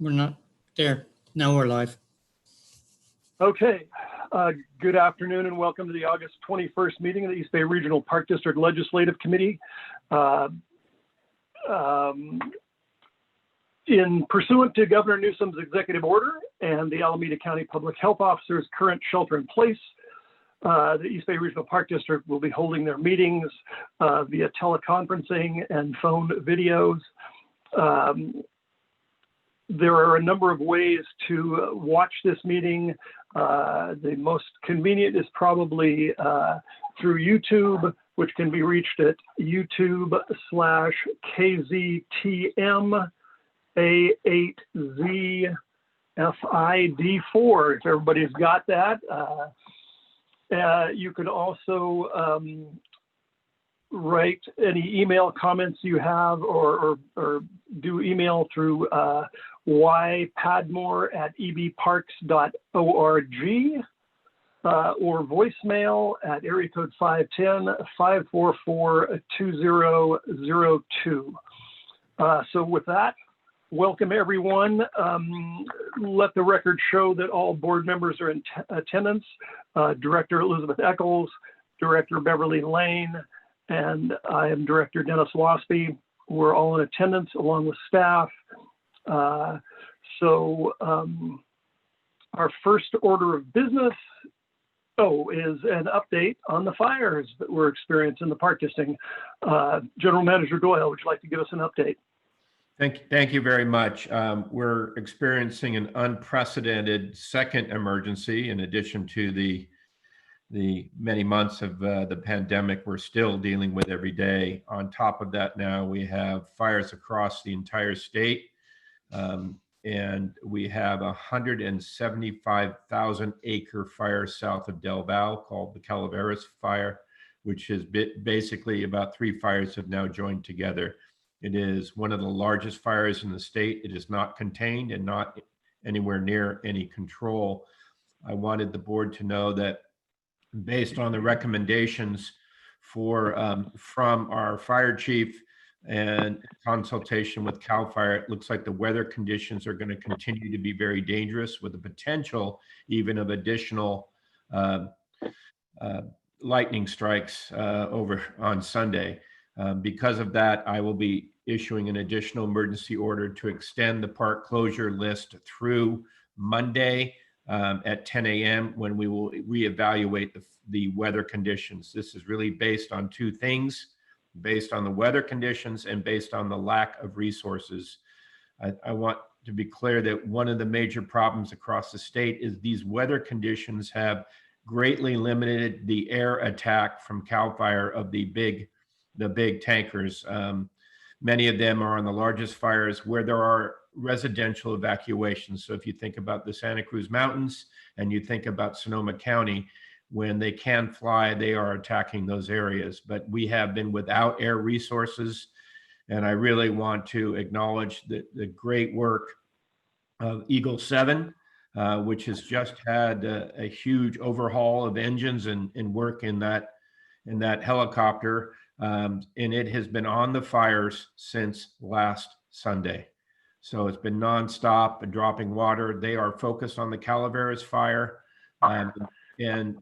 We're not there. Now we're live. Okay. Good afternoon and welcome to the August 21st meeting of the East Bay Regional Park District Legislative Committee. In pursuant to Governor Newsom's executive order and the Alameda County Public Health Officer's current shelter in place, the East Bay Regional Park District will be holding their meetings via teleconferencing and phone videos. There are a number of ways to watch this meeting. The most convenient is probably through YouTube, which can be reached at YouTube/KZTM-A8ZFID4, if everybody's got that. You can also write any email comments you have or do email through ypadmore@ebparks.org or voicemail at area code 510-544-2002. So with that, welcome everyone. Let the record show that all board members are in attendance. Director Elizabeth Eccles, Director Beverly Lane, and I am Director Dennis Waspy. We're all in attendance along with staff. Our first order of business is an update on the fires that we're experiencing in the Park District. General Manager Doyle, would you like to give us an update? Thank you very much. We're experiencing an unprecedented second emergency in addition to the many months of the pandemic we're still dealing with every day. On top of that, now we have fires across the entire state, and we have a 175,000 acre fire south of Del Val called the Calaveras Fire, which is basically about 3 fires have now joined together. It is one of the largest fires in the state. It is not contained and not anywhere near any control. I wanted the board to know that based on the recommendations from our fire chief and consultation with CAL FIRE, it looks like the weather conditions are going to continue to be very dangerous with the potential even of additional lightning strikes over on Sunday. Because of that, I will be issuing an additional emergency order to extend the park closure list through Monday at 10 a.m. when we will reevaluate the weather conditions. This is really based on 2 things, based on the weather conditions and based on the lack of resources. I want to be clear that one of the major problems across the state is these weather conditions have greatly limited the air attack from CAL FIRE of the big tankers. Many of them are on the largest fires where there are residential evacuations. So if you think about the Santa Cruz Mountains and you think about Sonoma County, when they can fly, they are attacking those areas. But we have been without air resources. And I really want to acknowledge the great work of Eagle 7, which has just had a huge overhaul of engines and work in that helicopter. And it has been on the fires since last Sunday. So it's been nonstop and dropping water. They are focused on the Calaveras fire and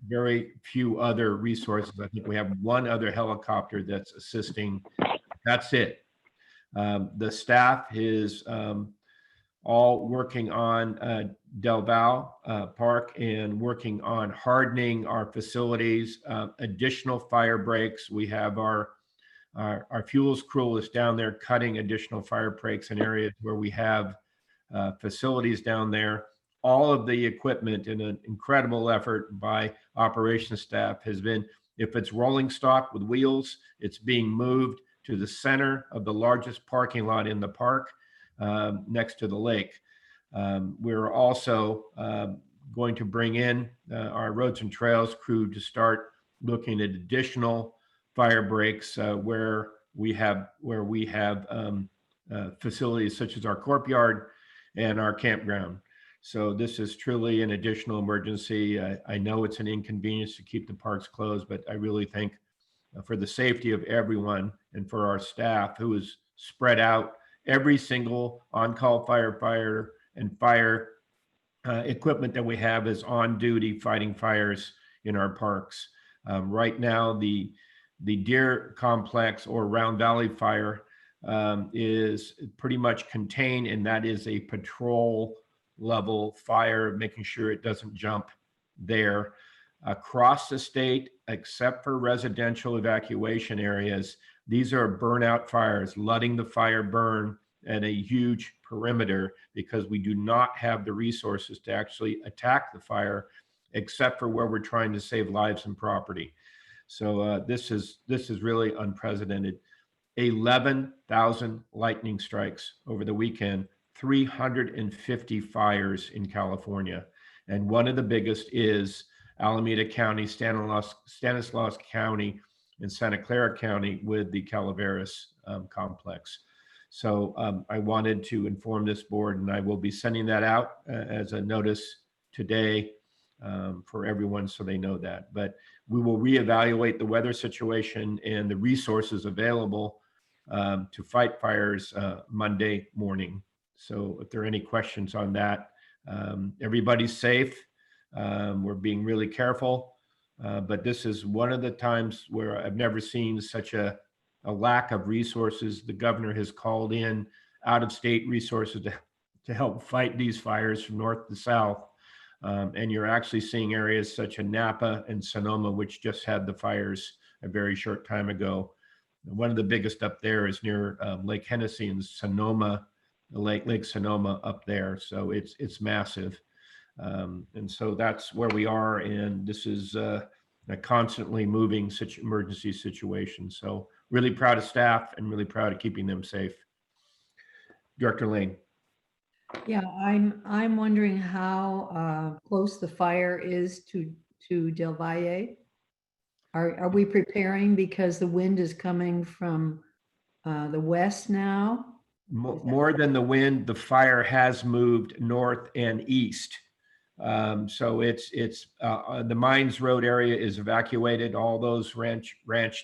very few other resources. I think we have 1 other helicopter that's assisting. That's it. The staff is all working on Del Val Park and working on hardening our facilities, additional fire breaks. We have our fuels crew is down there cutting additional fire breaks in areas where we have facilities down there. All of the equipment in an incredible effort by operations staff has been, if it's rolling stock with wheels, it's being moved to the center of the largest parking lot in the park next to the lake. We're also going to bring in our roads and trails crew to start looking at additional fire breaks where we have facilities such as our courtyard and our campground. So this is truly an additional emergency. I know it's an inconvenience to keep the parks closed, but I really think for the safety of everyone and for our staff who is spread out, every single on-call firefighter and fire equipment that we have is on duty fighting fires in our parks. Right now, the Deer Complex or Round Valley Fire is pretty much contained, and that is a patrol level fire, making sure it doesn't jump there. Across the state, except for residential evacuation areas, these are burnout fires, letting the fire burn at a huge perimeter because we do not have the resources to actually attack the fire, except for where we're trying to save lives and property. So this is really unprecedented. 11,000 lightning strikes over the weekend, 350 fires in California. And one of the biggest is Alameda County, Stanislaus County, and Santa Clara County with the Calaveras complex. So I wanted to inform this board, and I will be sending that out as a notice today for everyone so they know that. But we will reevaluate the weather situation and the resources available to fight fires Monday morning. So if there are any questions on that, everybody's safe. We're being really careful, but this is one of the times where I've never seen such a lack of resources. The governor has called in out-of-state resources to help fight these fires from north to south. And you're actually seeing areas such as Napa and Sonoma, which just had the fires a very short time ago. One of the biggest up there is near Lake Hennessy and Sonoma, Lake Sonoma up there. So it's massive. And so that's where we are. And this is a constantly moving emergency situation. So really proud of staff and really proud of keeping them safe. Director Lane. Yeah, I'm wondering how close the fire is to Del Valle. Are we preparing because the wind is coming from the west now? More than the wind, the fire has moved north and east. So it's the Mines Road area is evacuated, all those ranch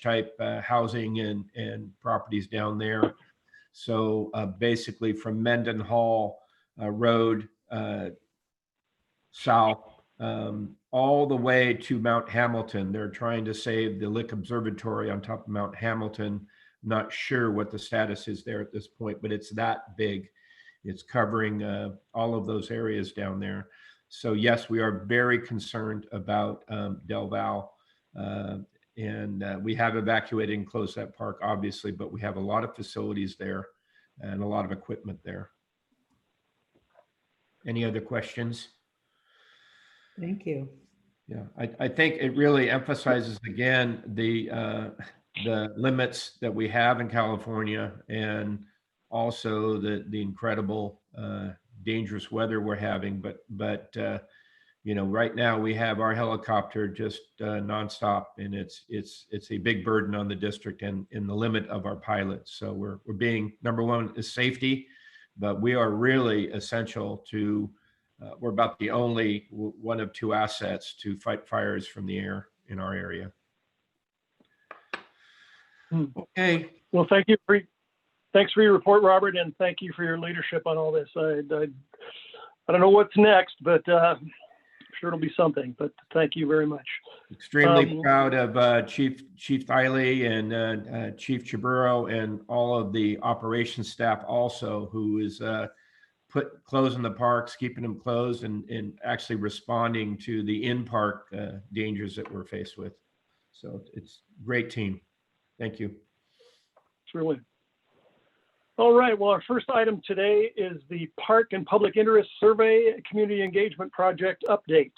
type housing and properties down there. So basically from Mendenhall Road south all the way to Mount Hamilton. They're trying to save the Lick Observatory on top of Mount Hamilton. Not sure what the status is there at this point, but it's that big. It's covering all of those areas down there. So yes, we are very concerned about Del Valle. And we have evacuated and closed that park, obviously, but we have a lot of facilities there and a lot of equipment there. Any other questions? Thank you. Yeah, I think it really emphasizes again the limits that we have in California, and also the incredible dangerous weather we're having. But you know, right now we have our helicopter just nonstop, and it's a big burden on the district and in the limit of our pilots. So we're being, number one is safety, but we are really essential to. We're about the only one of two assets to fight fires from the air in our area. Okay. Well, thanks for your report, Robert, and thank you for your leadership on all this. I don't know what's next, but I'm sure it'll be something. But thank you very much. Extremely proud of Chief Thiley and Chief Chaburo and all of the operations staff also, who is closing the parks, keeping them closed, and actually responding to the in-park dangers that we're faced with. So it's a great team. Thank you. Truly. All right. Well, our first item today is the Park and Public Interest Survey Community Engagement Project update.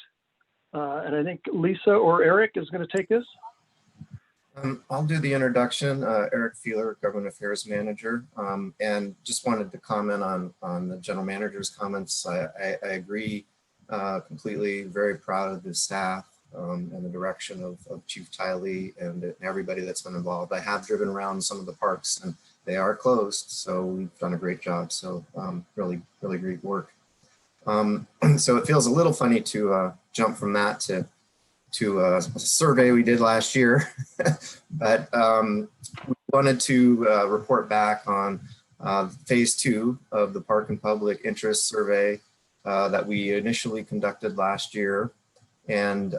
And I think Lisa or Eric is going to take this. I'll do the introduction. Eric Feeler, Government Affairs Manager, and just wanted to comment on the General Manager's comments. I agree completely. Very proud of the staff and the direction of Chief Thiley and everybody that's been involved. I have driven around some of the parks and they are closed, so we've done a great job. So really great work. So it feels a little funny to jump from that to a survey we did last year, but we wanted to report back on phase 2 of the Park and Public Interest Survey that we initially conducted last year. And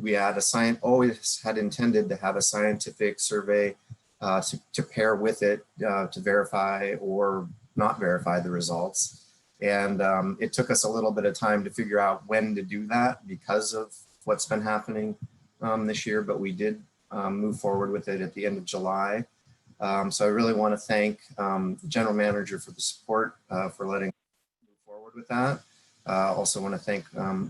we had always had intended to have a scientific survey to pair with it to verify or not verify the results. And it took us a little bit of time to figure out when to do that because of what's been happening this year, but we did move forward with it at the end of July. So I really want to thank the general manager for the support for letting me move forward with that. Also want to thank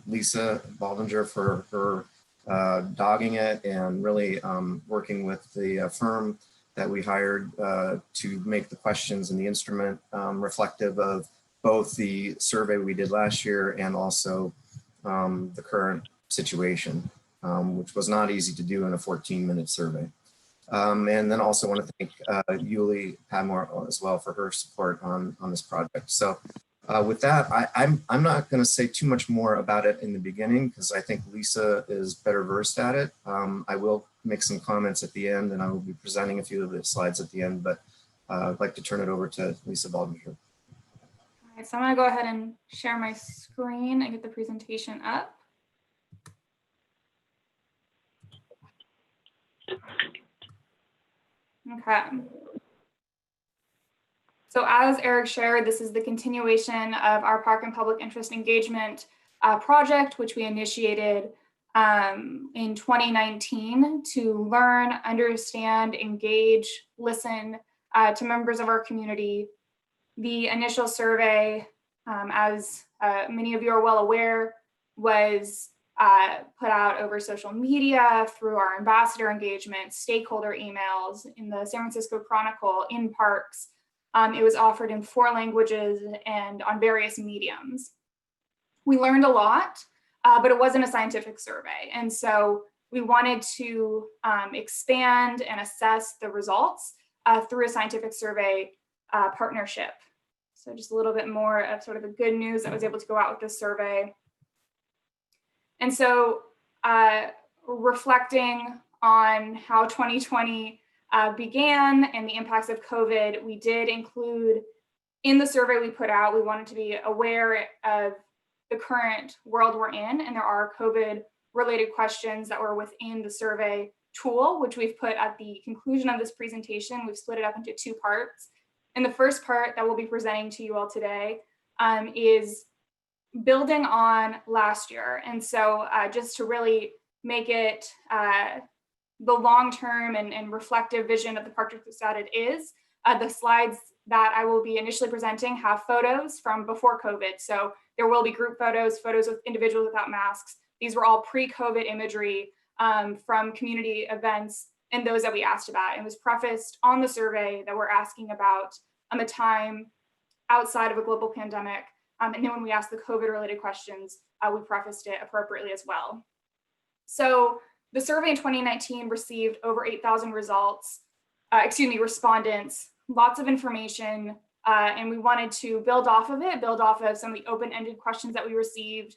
Lisa Baldinger for her dogging it and really working with the firm that we hired to make the questions and the instrument reflective of both the survey we did last year and also the current situation, which was not easy to do in a 14-minute survey. And then also want to thank Yuli Padmore as well for her support on this project. So with that, I'm not going to say too much more about it in the beginning because I think Lisa is better versed at it. I will make some comments at the end and I will be presenting a few of the slides at the end, but I'd like to turn it over to Lisa Baldinger. All right, so I'm going to go ahead and share my screen and get the presentation up. Okay. So as Eric shared, this is the continuation of our Park and Public Interest Engagement project, which we initiated in 2019 to learn, understand, engage, listen to members of our community. The initial survey, as many of you are well aware, was put out over social media, through our ambassador engagement, stakeholder emails, in the San Francisco Chronicle, in parks. It was offered in 4 languages and on various mediums. We learned a lot, but it wasn't a scientific survey. And so we wanted to expand and assess the results through a scientific survey partnership. So just a little bit more of sort of the good news that was able to go out with this survey. And so reflecting on how 2020 began and the impacts of COVID, we did include in the survey we put out, we wanted to be aware of the current world we're in, and there are COVID related questions that were within the survey tool, which we've put at the conclusion of this presentation. We've split it up into 2 parts. And the first part that we'll be presenting to you all today is building on last year. And so just to really make it the long-term and reflective vision of the park that it is, the slides that I will be initially presenting have photos from before COVID. So there will be group photos, photos of individuals without masks. These were all pre-COVID imagery from community events and those that we asked about. It was prefaced on the survey that we're asking about the time outside of a global pandemic. And then when we asked the COVID related questions, we prefaced it appropriately as well. So the survey in 2019 received over 8,000 respondents, lots of information, and we wanted to build off of it, build off of some of the open-ended questions that we received.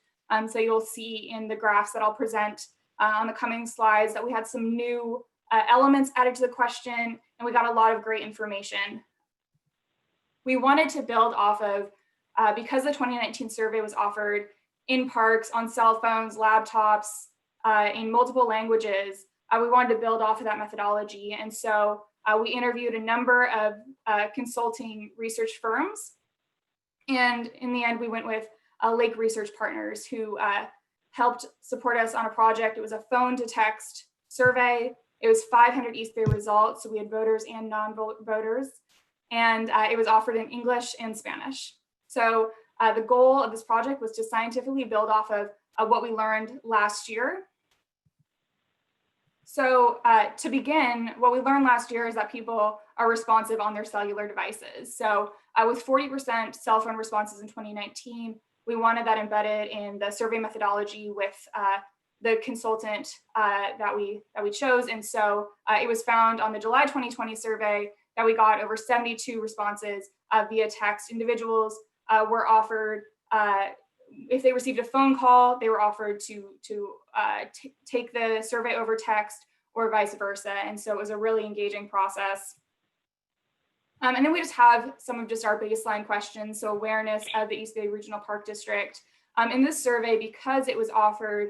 So you'll see in the graphs that I'll present on the coming slides that we had some new elements added to the question, and we got a lot of great information. We wanted to build off of, because the 2019 survey was offered in parks, on cell phones, laptops, in multiple languages, we wanted to build off of that methodology. And so we interviewed a number of consulting research firms. And in the end, we went with Lake Research Partners, who helped support us on a project. It was a phone to text survey. It was 500 East Bay results. So we had voters and non-voters. And it was offered in English and Spanish. So the goal of this project was to scientifically build off of what we learned last year. So to begin, what we learned last year is that people are responsive on their cellular devices. So with 40% cell phone responses in 2019, we wanted that embedded in the survey methodology with the consultant that we chose. And so it was found on the July 2020 survey that we got over 72 responses via text. Individuals were offered, if they received a phone call, they were offered to take the survey over text or vice versa. And so it was a really engaging process. And then we just have some of just our baseline questions. So awareness of the East Bay Regional Park District. In this survey, because it was offered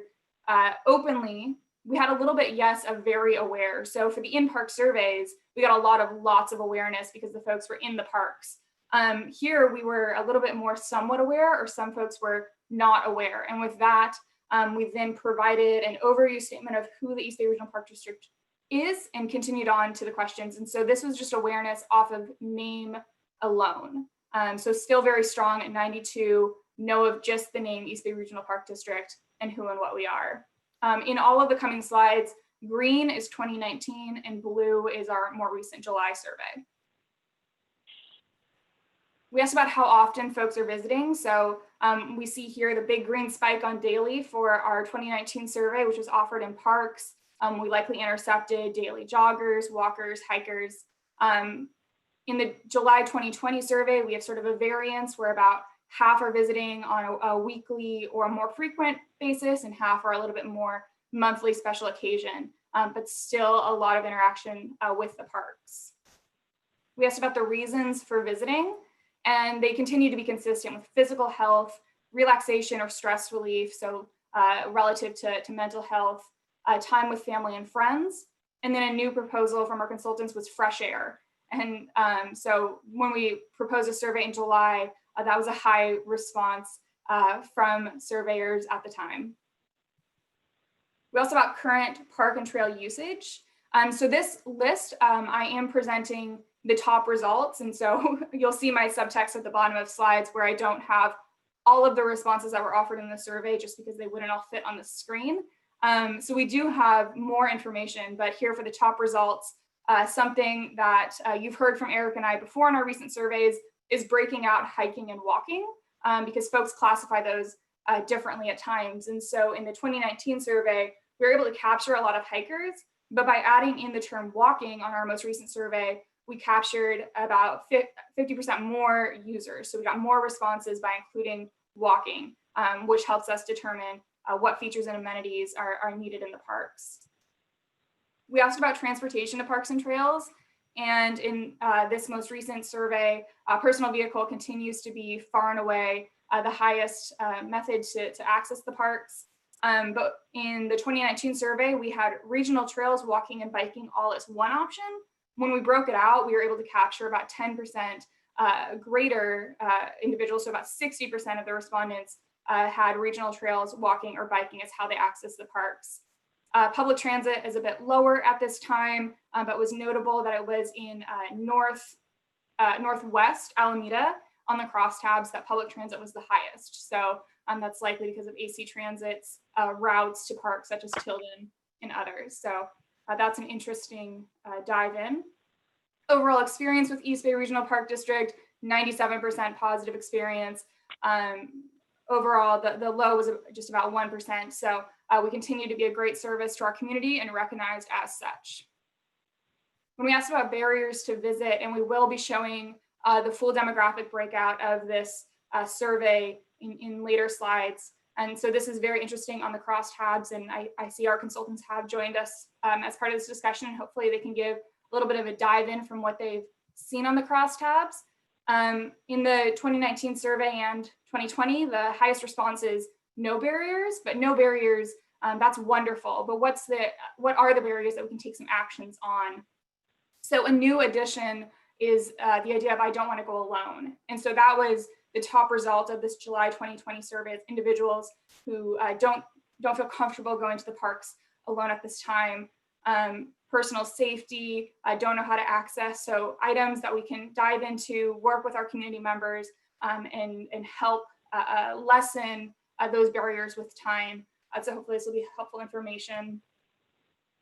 openly, we had a little bit, yes, of very aware. So for the in-park surveys, we got lots of awareness because the folks were in the parks. Here, we were a little bit more somewhat aware, or some folks were not aware. And with that, we then provided an overview statement of who the East Bay Regional Park District is and continued on to the questions. And so this was just awareness off of name alone. So still very strong at 92, know of just the name East Bay Regional Park District and who and what we are. In all of the coming slides, green is 2019 and blue is our more recent July survey. We asked about how often folks are visiting. So we see here the big green spike on daily for our 2019 survey, which was offered in parks. We likely intercepted daily joggers, walkers, hikers. In the July 2020 survey, we have sort of a variance where about half are visiting on a weekly or a more frequent basis, and half are a little bit more monthly special occasion, but still a lot of interaction with the parks. We asked about the reasons for visiting, and they continue to be consistent with physical health, relaxation or stress relief, so relative to mental health, time with family and friends, and then a new proposal from our consultants was fresh air. And so when we proposed a survey in July, that was a high response from surveyors at the time. We also about current park and trail usage. So this list, I am presenting the top results. And so you'll see my subtext at the bottom of slides where I don't have all of the responses that were offered in the survey just because they wouldn't all fit on the screen. So we do have more information, but here for the top results, something that you've heard from Eric and I before in our recent surveys is breaking out hiking and walking, because folks classify those differently at times. And so in the 2019 survey, we were able to capture a lot of hikers, but by adding in the term walking on our most recent survey, we captured about 50% more users. So we got more responses by including walking, which helps us determine what features and amenities are needed in the parks. We asked about transportation to parks and trails. And in this most recent survey, personal vehicle continues to be far and away the highest method to access the parks. But in the 2019 survey, we had regional trails, walking and biking all as one option. When we broke it out, we were able to capture about 10% greater individuals. So about 60% of the respondents had regional trails, walking or biking as how they access the parks. Public transit is a bit lower at this time, but was notable that it was in northwest Alameda on the crosstabs that public transit was the highest. So that's likely because of AC Transit's routes to parks such as Tilden and others. So that's an interesting dive in. Overall experience with East Bay Regional Park District, 97% positive experience. Overall, the low was just about 1%. So we continue to be a great service to our community and recognized as such. When we asked about barriers to visit, and we will be showing the full demographic breakout of this survey in later slides. And so this is very interesting on the crosstabs, and I see our consultants have joined us as part of this discussion. Hopefully they can give a little bit of a dive in from what they've seen on the crosstabs. In the 2019 survey and 2020, the highest response is no barriers, but no barriers, that's wonderful. But what are the barriers that we can take some actions on? So a new addition is the idea of I don't want to go alone. And so that was the top result of this July 2020 survey of individuals who don't feel comfortable going to the parks alone at this time. Personal safety, don't know how to access. So items that we can dive into, work with our community members and help lessen those barriers with time. So hopefully this will be helpful information.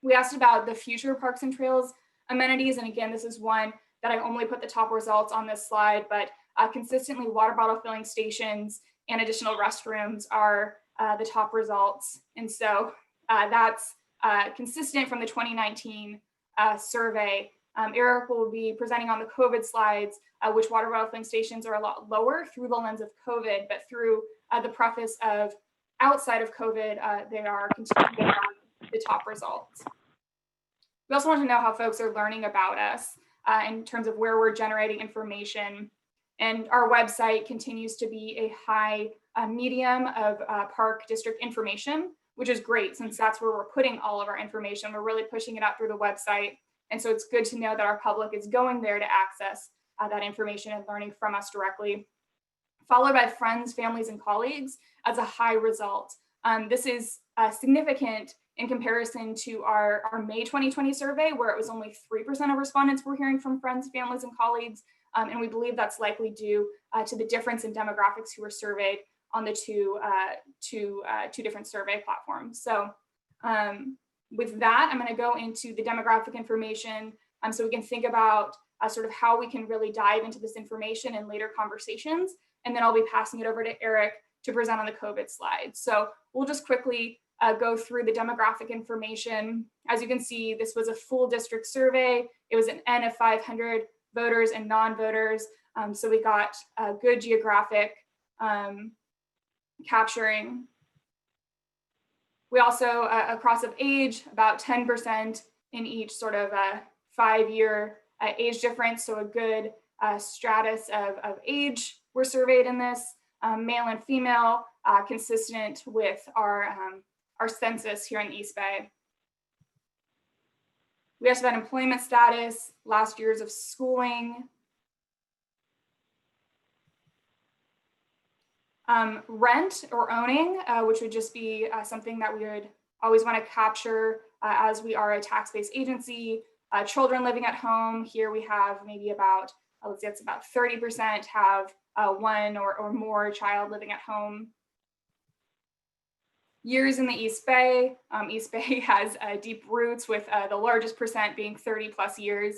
We asked about the future parks and trails amenities. And again, this is one that I only put the top results on this slide, but consistently water bottle filling stations and additional restrooms are the top results. And so that's consistent from the 2019 survey. Eric will be presenting on the COVID slides, which water bottle filling stations are a lot lower through the lens of COVID, but through the preface of outside of COVID, they are continuing the top results. We also want to know how folks are learning about us. in terms of where we're generating information. And our website continues to be a high medium of park district information, which is great since that's where we're putting all of our information. We're really pushing it out through the website. And so it's good to know that our public is going there to access that information and learning from us directly. Followed by friends, families, and colleagues as a high result. This is significant in comparison to our May 2020 survey, where it was only 3% of respondents were hearing from friends, families, and colleagues. And we believe that's likely due to the difference in demographics who were surveyed on the two different survey platforms. So with that, I'm going to go into the demographic information so we can think about sort of how we can really dive into this information in later conversations. And then I'll be passing it over to Eric to present on the COVID slide. So we'll just quickly go through the demographic information. As you can see, this was a full district survey. It was an N of 500 voters and non-voters. So we got good geographic capturing. We also, across of age, about 10% in each sort of 5-year age difference. So a good stratus of age were surveyed in this, male and female, consistent with our census here in the East Bay. We also had employment status, last years of schooling, rent or owning, which would just be something that we would always want to capture as we are a tax-based agency. Children living at home, here we have maybe about, let's say it's about 30% have one or more child living at home. Years in the East Bay. East Bay has deep roots with the largest percent being 30 plus years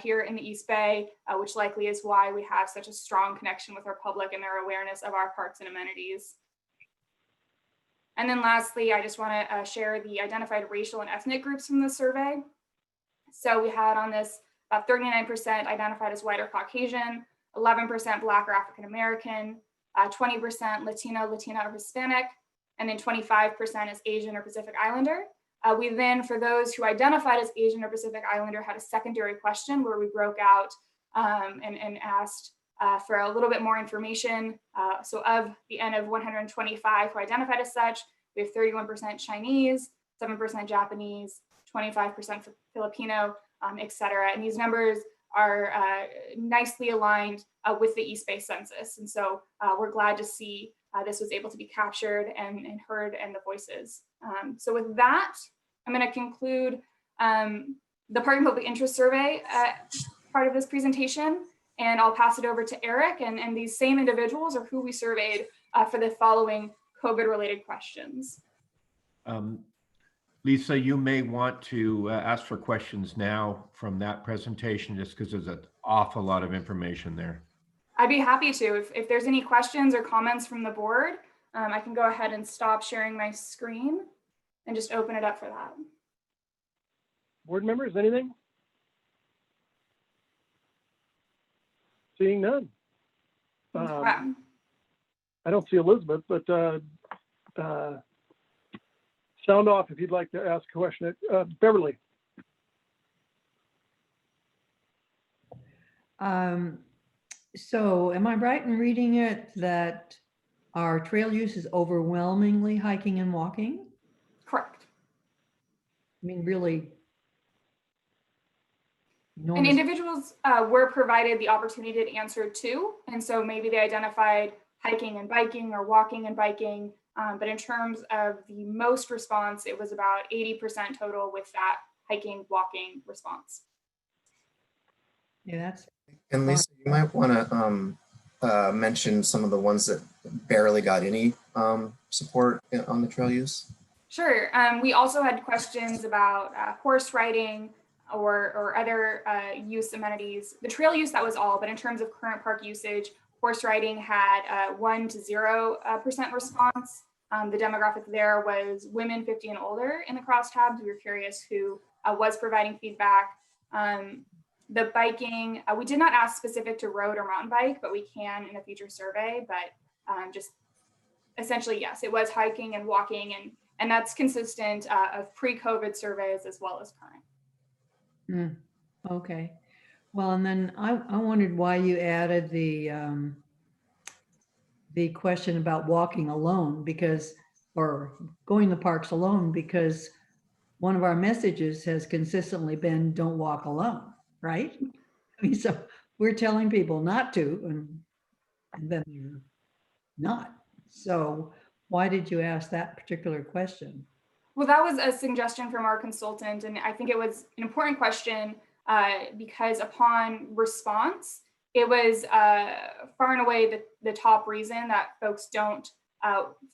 here in the East Bay, which likely is why we have such a strong connection with our public and their awareness of our parks and amenities. And then lastly, I just want to share the identified racial and ethnic groups from the survey. So we had on this about 39% identified as white or Caucasian, 11% Black or African American, 20% Latino, Latina, or Hispanic, and then 25% as Asian or Pacific Islander. We then, for those who identified as Asian or Pacific Islander, had a secondary question where we broke out and asked for a little bit more information. So of the N of 125 who identified as such, we have 31% Chinese, 7% Japanese, 25% Filipino, et cetera. And these numbers are nicely aligned with the East Bay census. And so we're glad to see this was able to be captured and heard and the voices. So with that, I'm going to conclude the Park and Public Interest Survey part of this presentation, and I'll pass it over to Eric, and these same individuals are who we surveyed for the following COVID-related questions. Lisa, you may want to ask for questions now from that presentation, just because there's an awful lot of information there. I'd be happy to. If there's any questions or comments from the board, I can go ahead and stop sharing my screen and just open it up for that. Board members, anything? Seeing none. I don't see Elizabeth, but sound off if you'd like to ask a question. Beverly. So am I right in reading it that our trail use is overwhelmingly hiking and walking? Correct. I mean, really. And individuals were provided the opportunity to answer too. And so maybe they identified hiking and biking or walking and biking. But in terms of the most response, it was about 80% total with that hiking, walking response. Yeah, that's. And Lisa, you might want to mention some of the ones that barely got any support on the trail use. Sure. We also had questions about horse riding or other use amenities. The trail use, that was all, but in terms of current park usage, horse riding had 1 to 0% response. The demographic there was women 50 and older in the crosstabs. We were curious who was providing feedback. The biking, we did not ask specific to road or mountain bike, but we can in a future survey, but just essentially, yes, it was hiking and walking, and that's consistent of pre-COVID surveys as well as current. Okay. Well, and then I wondered why you added the question about walking alone because, or going to parks alone, because one of our messages has consistently been, don't walk alone, right? I mean, so we're telling people not to, and then they're not. So why did you ask that particular question? Well, that was a suggestion from our consultant, and I think it was an important question because upon response, it was far and away the top reason that folks don't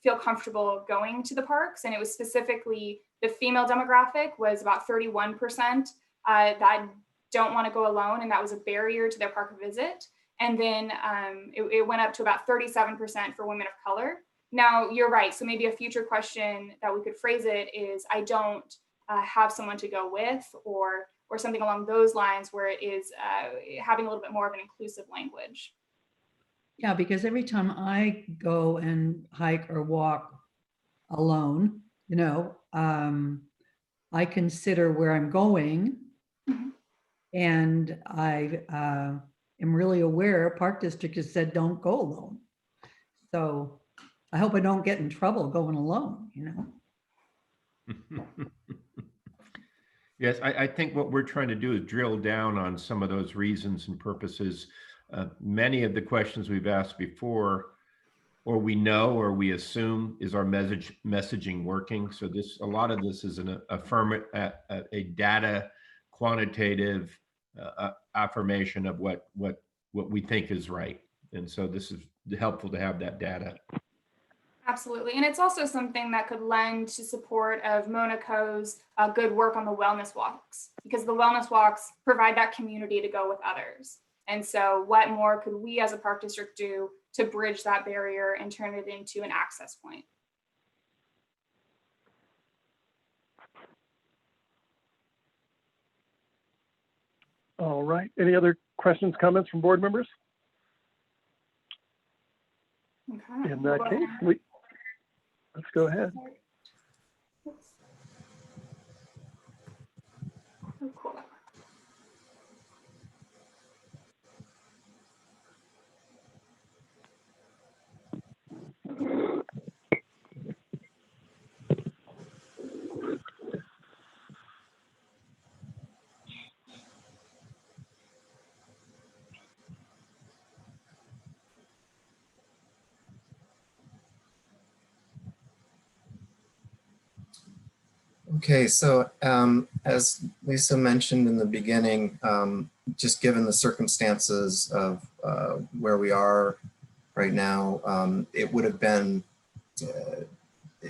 feel comfortable going to the parks. And it was specifically the female demographic was about 31% that don't want to go alone, and that was a barrier to their park visit. And then it went up to about 37% for women of color. Now, you're right. So maybe a future question that we could phrase it is, I don't have someone to go with, or something along those lines where it is having a little bit more of an inclusive language. Yeah, because every time I go and hike or walk alone, you know, I consider where I'm going. Mhm. And I am really aware Park District has said, don't go alone. So I hope I don't get in trouble going alone, you know? Yes, I think what we're trying to do is drill down on some of those reasons and purposes. Many of the questions we've asked before, or we know, or we assume, is our messaging working? So a lot of this is an affirmative, a data quantitative affirmation of what we think is right. And so this is helpful to have that data. Absolutely. And it's also something that could lend to support of Monaco's good work on the wellness walks, because the wellness walks provide that community to go with others. And so what more could we as a park district do to bridge that barrier and turn it into an access point? All right. Any other questions, comments from board members? Okay. In that case, let's go ahead. Oh, cool. Okay, so as Lisa mentioned in the beginning, just given the circumstances of where we are right now, it would have been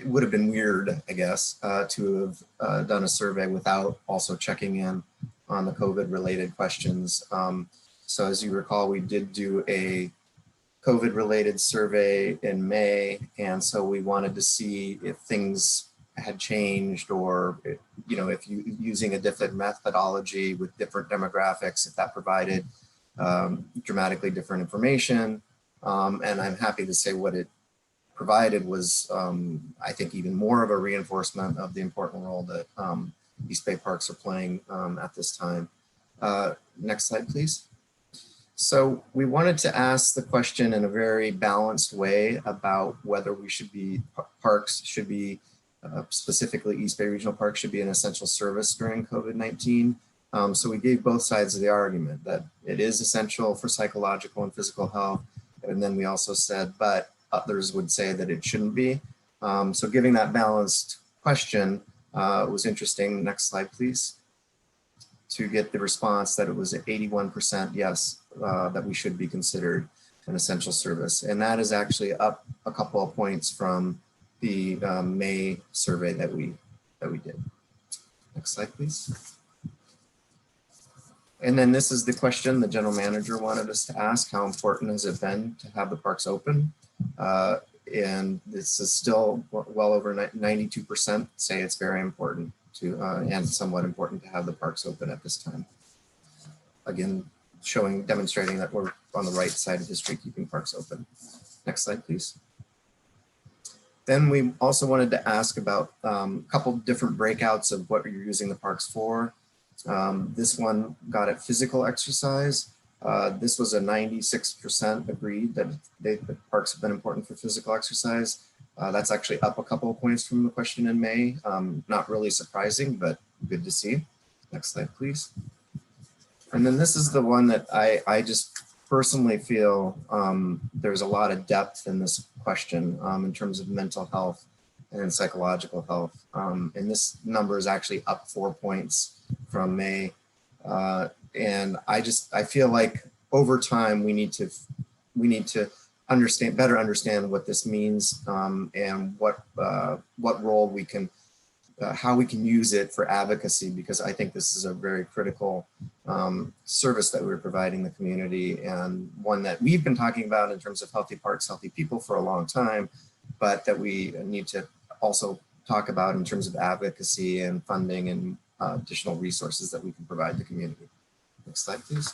weird, I guess, to have done a survey without also checking in on the COVID-related questions. So as you recall, we did do a COVID-related survey in May, and so we wanted to see if things had changed, or if you using a different methodology with different demographics, if that provided dramatically different information. And I'm happy to say what it provided was, I think, even more of a reinforcement of the important role that East Bay parks are playing at this time. Next slide, please. So we wanted to ask the question in a very balanced way about whether parks should be, specifically East Bay Regional Park, should be an essential service during COVID-19. So we gave both sides of the argument that it is essential for psychological and physical health. And then we also said, but others would say that it shouldn't be. So giving that balanced question was interesting. Next slide, please. To get the response that it was 81% yes, that we should be considered an essential service. And that is actually up a couple of points from the May survey that we did. Next slide, please. And then this is the question the general manager wanted us to ask: how important has it been to have the parks open? And this is still well over 92% say it's very important to, and somewhat important to have the parks open at this time. Again, demonstrating that we're on the right side of history, keeping parks open. Next slide, please. Then we also wanted to ask about a couple different breakouts of what you're using the parks for. This one got at physical exercise. This was a 96% agreed that the parks have been important for physical exercise. That's actually up a couple of points from the question in May. Not really surprising, but good to see. Next slide, please. And then this is the one that I just personally feel there's a lot of depth in this question in terms of mental health and psychological health. And this number is actually up 4 points from May. And I feel like over time we need to better understand what this means and what role we can, how we can use it for advocacy, because I think this is a very critical service that we're providing the community, and one that we've been talking about in terms of healthy parks, healthy people for a long time, but that we need to also talk about in terms of advocacy and funding and additional resources that we can provide the community. Next slide, please.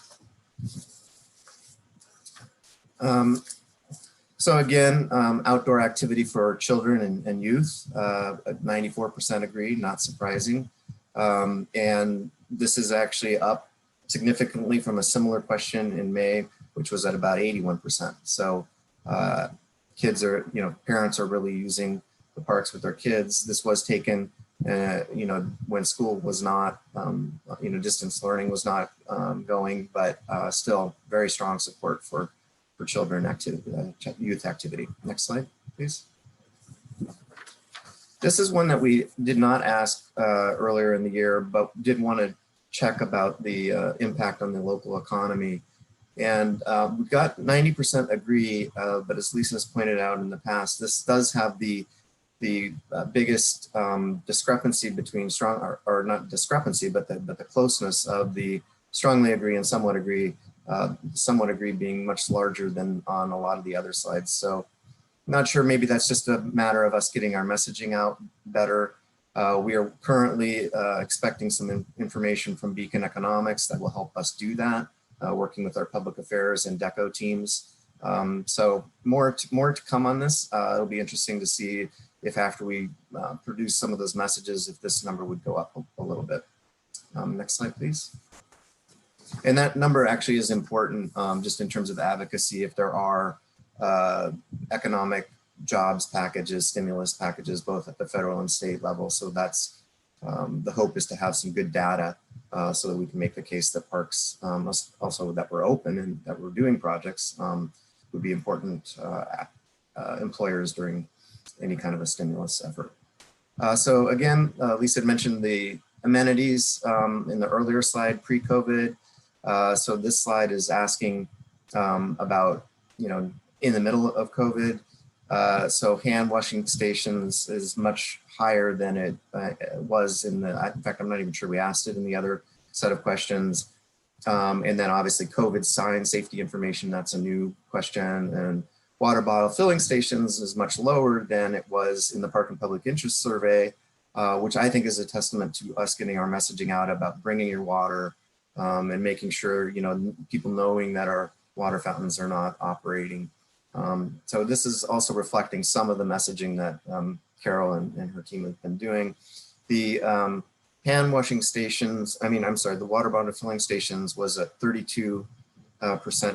So again, outdoor activity for children and youth, 94% agree, not surprising. And this is actually up significantly from a similar question in May, which was at about 81%. So kids are, parents are really using the parks with their kids. This was taken, when school was not, distance learning was not going, but still very strong support for children activity, youth activity. Next slide, please. This is one that we did not ask earlier in the year, but did want to check about the impact on the local economy. And we got 90% agree, but as Lisa has pointed out in the past, this does have the biggest discrepancy between strong, or not discrepancy, but the closeness of the strongly agree and somewhat agree being much larger than on a lot of the other slides. So I'm not sure, maybe that's just a matter of us getting our messaging out better. We are currently expecting some information from Beacon Economics that will help us do that, working with our public affairs and DECO teams. So more to come on this. It'll be interesting to see if after we produce some of those messages, if this number would go up a little bit. Next slide, please. And that number actually is important just in terms of advocacy. If there are economic jobs packages, stimulus packages, both at the federal and state level. So that's the hope is to have some good data so that we can make the case that parks, also that we're open and that we're doing projects, would be important employers during any kind of a stimulus effort. So again, Lisa had mentioned the amenities in the earlier slide, pre-COVID. So this slide is asking about, in the middle of COVID. So hand washing stations is much higher than it was in fact, I'm not even sure we asked it in the other set of questions. And then obviously COVID sign safety information, that's a new question. And water bottle filling stations is much lower than it was in the Park and Public Interest Survey, which I think is a testament to us getting our messaging out about bringing your water and making sure, people knowing that our water fountains are not operating. So this is also reflecting some of the messaging that Carol and her team have been doing. The hand washing stations, the water bottle filling stations was at 32%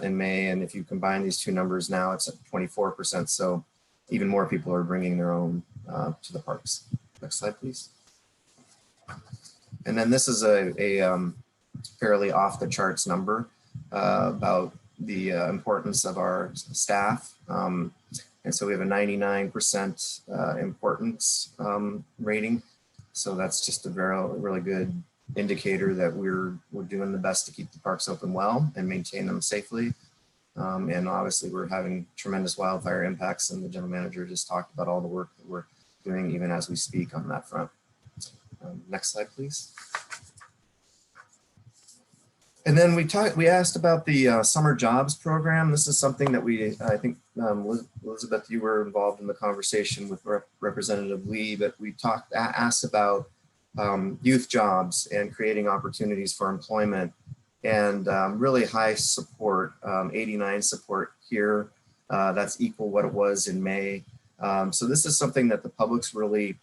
in May. And if you combine these two numbers now, it's at 24%. So even more people are bringing their own to the parks. Next slide, please. And then this is a fairly off the charts number about the importance of our staff. And so we have a 99% importance rating. So that's just a really good indicator that we're doing the best to keep the parks open well and maintain them safely. And obviously we're having tremendous wildfire impacts, and the general manager just talked about all the work that we're doing even as we speak on that front. Next slide, please. And then we asked about the summer jobs program. This is something that I think Elizabeth, you were involved in the conversation with Representative Lee, but we asked about youth jobs and creating opportunities for employment, and really high support, 89 support here. That's equal what it was in May. So this is something that the public's really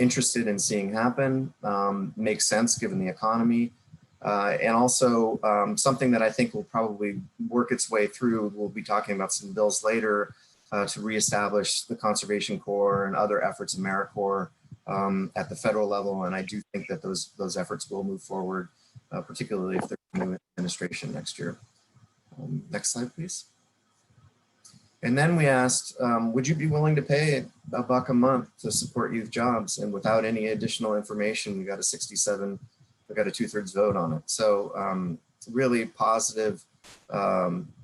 interested in seeing happen. Makes sense given the economy. And also something that I think will probably work its way through, we'll be talking about some bills later to reestablish the Conservation Corps and other efforts in AmeriCorps at the federal level. And I do think that those efforts will move forward, particularly if there's a new administration next year. Next slide, please. And then we asked, would you be willing to pay $1 a month to support youth jobs? And without any additional information, we got a 67, we got a 2/3 vote on it. So really positive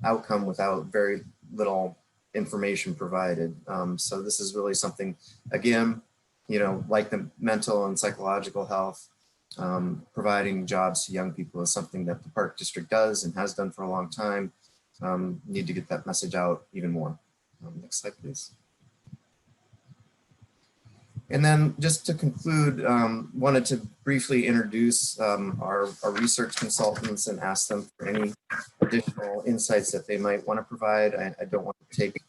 outcome without very little information provided. So this is really something, again, you know, like the mental and psychological health, providing jobs to young people is something that the Park District does and has done for a long time. Need to get that message out even more. Next slide, please. And then just to conclude, wanted to briefly introduce our research consultants and ask them for any additional insights that they might want to provide. I don't want to take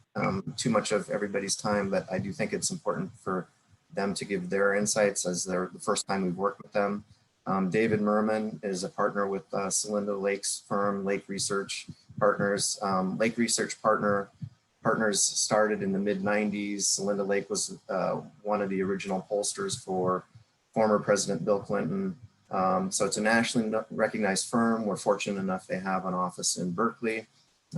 too much of everybody's time, but I do think it's important for them to give their insights as they're the first time we've worked with them. David Merman is a partner with Celinda Lake's firm, Lake Research Partners. Lake Research Partners started in the mid-90s. Celinda Lake was one of the original pollsters for former President Bill Clinton. So it's a nationally recognized firm. We're fortunate enough they have an office in Berkeley.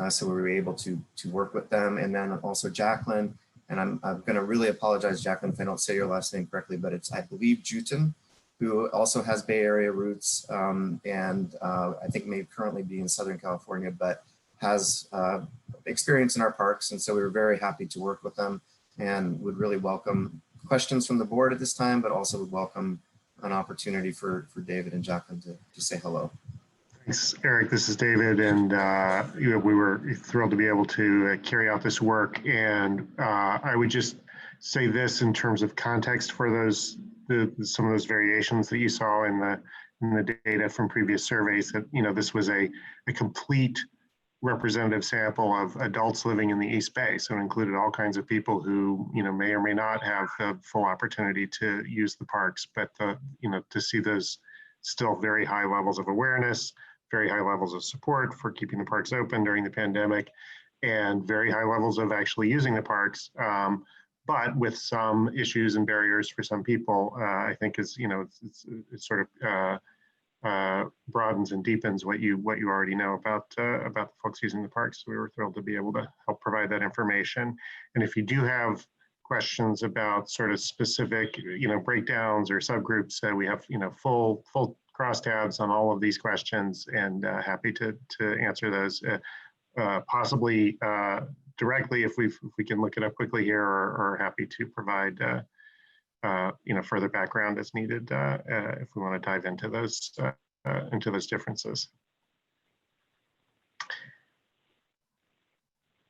So we were able to work with them. And then also Jacqueline, and I'm going to really apologize, Jacqueline, if I don't say your last name correctly, but it's, I believe, Jutin, who also has Bay Area roots and I think may currently be in Southern California, but has experience in our parks. And so we were very happy to work with them and would really welcome questions from the board at this time, but also would welcome an opportunity for David and Jacqueline to say hello. Thanks, Eric. This is David, and you know, we were thrilled to be able to carry out this work. And I would just say this in terms of context for those some of those variations that you saw in the data from previous surveys. That, you know, this was a complete representative sample of adults living in the East Bay, so it included all kinds of people who, you know, may or may not have the full opportunity to use the parks, but you know, to see those still very high levels of awareness, very high levels of support for keeping the parks open during the pandemic, and very high levels of actually using the parks, but with some issues and barriers for some people. I think is, you know, it's sort of broadens and deepens what you already know about the folks using the parks. So we were thrilled to be able to help provide that information. And if you do have questions about sort of specific, you know, breakdowns or subgroups, we have, you know, full crosstabs on all of these questions, and happy to answer those, possibly directly if we can look it up quickly here, or happy to provide you know, further background as needed if we want to dive into those differences.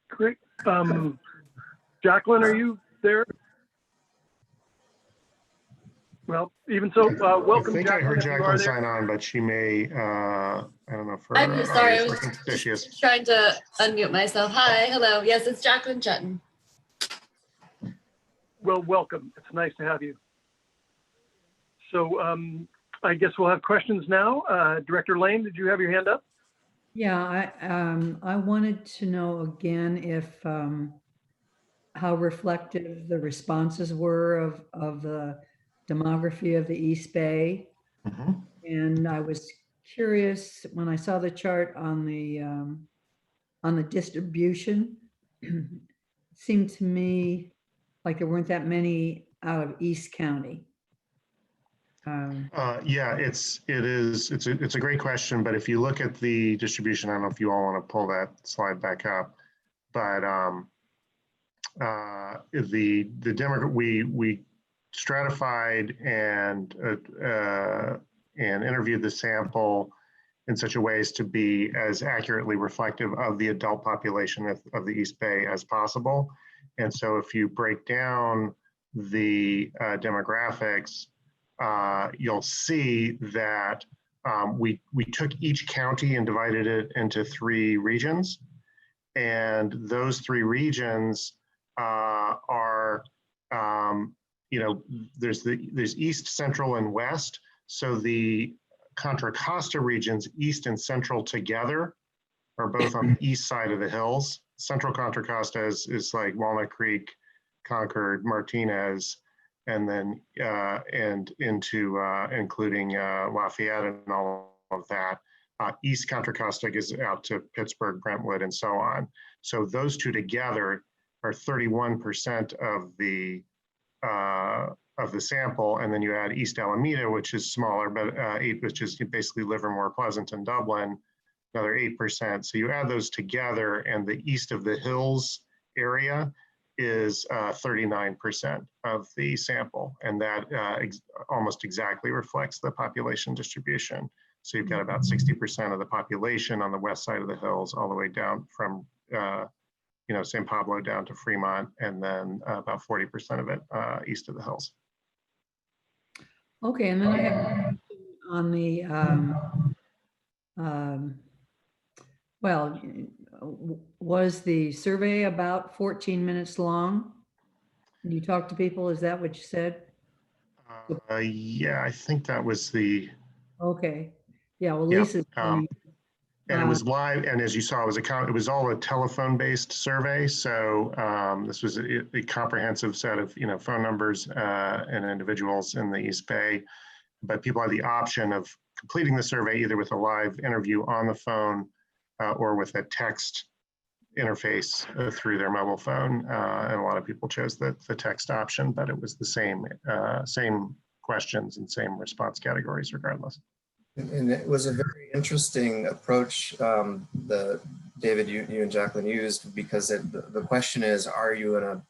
Great. Jacqueline, are you there? Well, even so, welcome, I think Jacqueline. I heard if you are Jacqueline there. sign on, but she may, I don't know. For I'm sorry, I was there she is. just trying to unmute myself. Hi, hello. Yes, it's Jacqueline Jutton. Well, welcome. It's nice to have you. So I guess we'll have questions now. Director Lane, did you have your hand up? Yeah, I wanted to know again if how reflective the responses were of the demography of the East Bay. Mm-hmm. And I was curious when I saw the chart on the distribution, it seemed to me like there weren't that many out of East County. Yeah, it's a great question, but if you look at the distribution, I don't know if you all want to pull that slide back up, but the demographic, we stratified and interviewed the sample in such a way as to be as accurately reflective of the adult population of the East Bay as possible. And so if you break down the demographics, you'll see that we took each county and divided it into 3 regions. And those 3 regions are, you know, there's East, Central, and West. So the Contra Costa regions, east and central together, are both on the east side of the hills. Central Contra Costa is like Walnut Creek, Concord, Martinez, and then and into including Lafayette and all of that. East Contra Costa is out to Pittsburgh, Brentwood, and so on. So those two together are 31% of the sample, and then you add East Alameda, which is smaller, but which is basically Livermore, Pleasant, and Dublin, another 8%. So you add those together, and the east of the hills area is 39% of the sample, and that almost exactly reflects the population distribution. So you've got about 60% of the population on the west side of the hills, all the way down from San Pablo down to Fremont, and then about 40% of it east of the hills. Okay, and then I have a question on the, well, was the survey about 14 minutes long? When you talked to people, is that what you said? Yeah, I think that was the. Okay, yeah, well, Yep, Lisa's saying, and it was live, and as you saw, it was all a telephone-based survey. So this was a comprehensive set of phone numbers and individuals in the East Bay. But people had the option of completing the survey either with a live interview on the phone or with a text interface through their mobile phone. And a lot of people chose the text option, but it was the same questions and same response categories regardless. And it was a very interesting approach David, you and Jacqueline used, because the question is, are you in a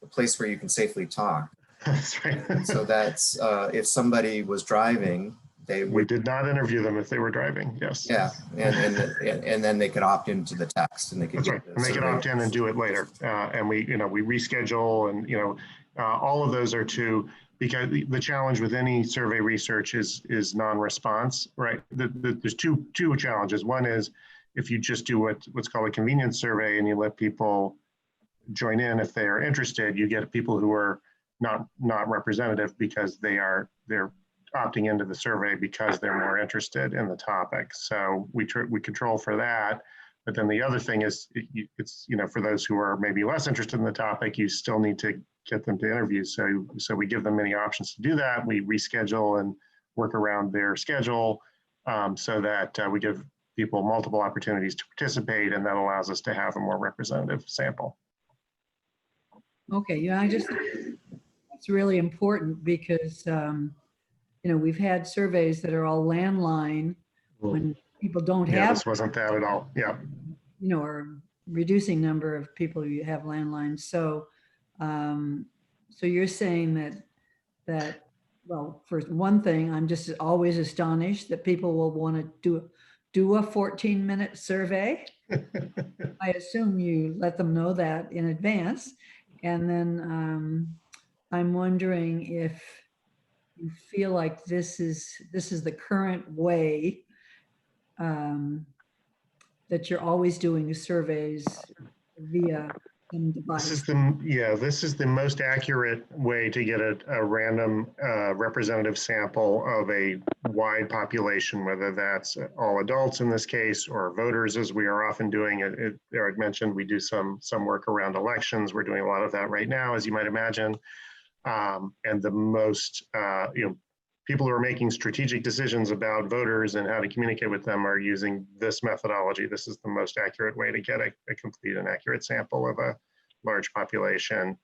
place where you can safely talk? That's right. So that's if somebody was driving, we did not interview them if they were driving. Yes. Yeah, and then they could opt into the text, and they could. That's right. And they could opt in and do it later. And we reschedule, and all of those are because the challenge with any survey research is non-response, right? There's two challenges. One is if you just do what's called a convenience survey and you let people join in if they are interested, you get people who are not representative because they're opting into the survey because they're more interested in the topic. So we control for that. But then the other thing is it's for those who are maybe less interested in the topic, you still need to get them to interview. So we give them many options to do that. We reschedule and work around their schedule so that we give people multiple opportunities to participate, and that allows us to have a more representative sample. okay, yeah, it's really important because, we've had surveys that are all landline when people don't Yeah, have, this wasn't that at all. Yeah. or reducing number of people who have landlines. So, so you're saying that, well, for one thing, I'm just always astonished that people will want to do a 14-minute survey. I assume you let them know that in advance. And then I'm wondering if you feel like this is the current way that you're always doing surveys via some device. This is the most accurate way to get a random representative sample of a wide population, whether that's all adults in this case or voters, as we are often doing. Eric mentioned we do some work around elections. We're doing a lot of that right now, as you might imagine. And the most, people who are making strategic decisions about voters and how to communicate with them are using this methodology. This is the most accurate way to get a complete and accurate sample of a large population,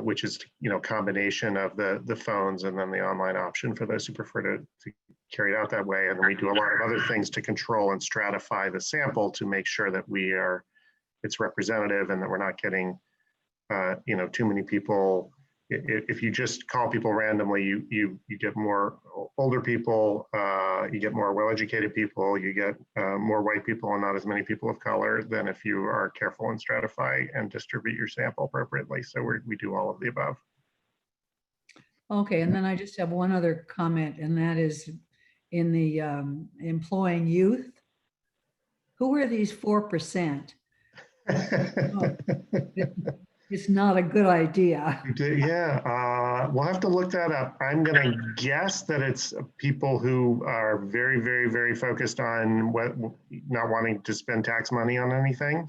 which is, combination of the phones and then the online option for those who prefer to carry it out that way. And then we do a lot of other things to control and stratify the sample to make sure that it's representative and that we're not getting too many people. If you just call people randomly, you get more older people, you get more well-educated people, you get more white people and not as many people of color than if you are careful and stratify and distribute your sample appropriately. So we do all of the above. Okay, and then I just have one other comment, and that is in the employing youth. Who are these 4%? It's not a good idea. Yeah, We'll have to look that up. I'm going to guess that it's people who are very, very, very focused on not wanting to spend tax money on anything,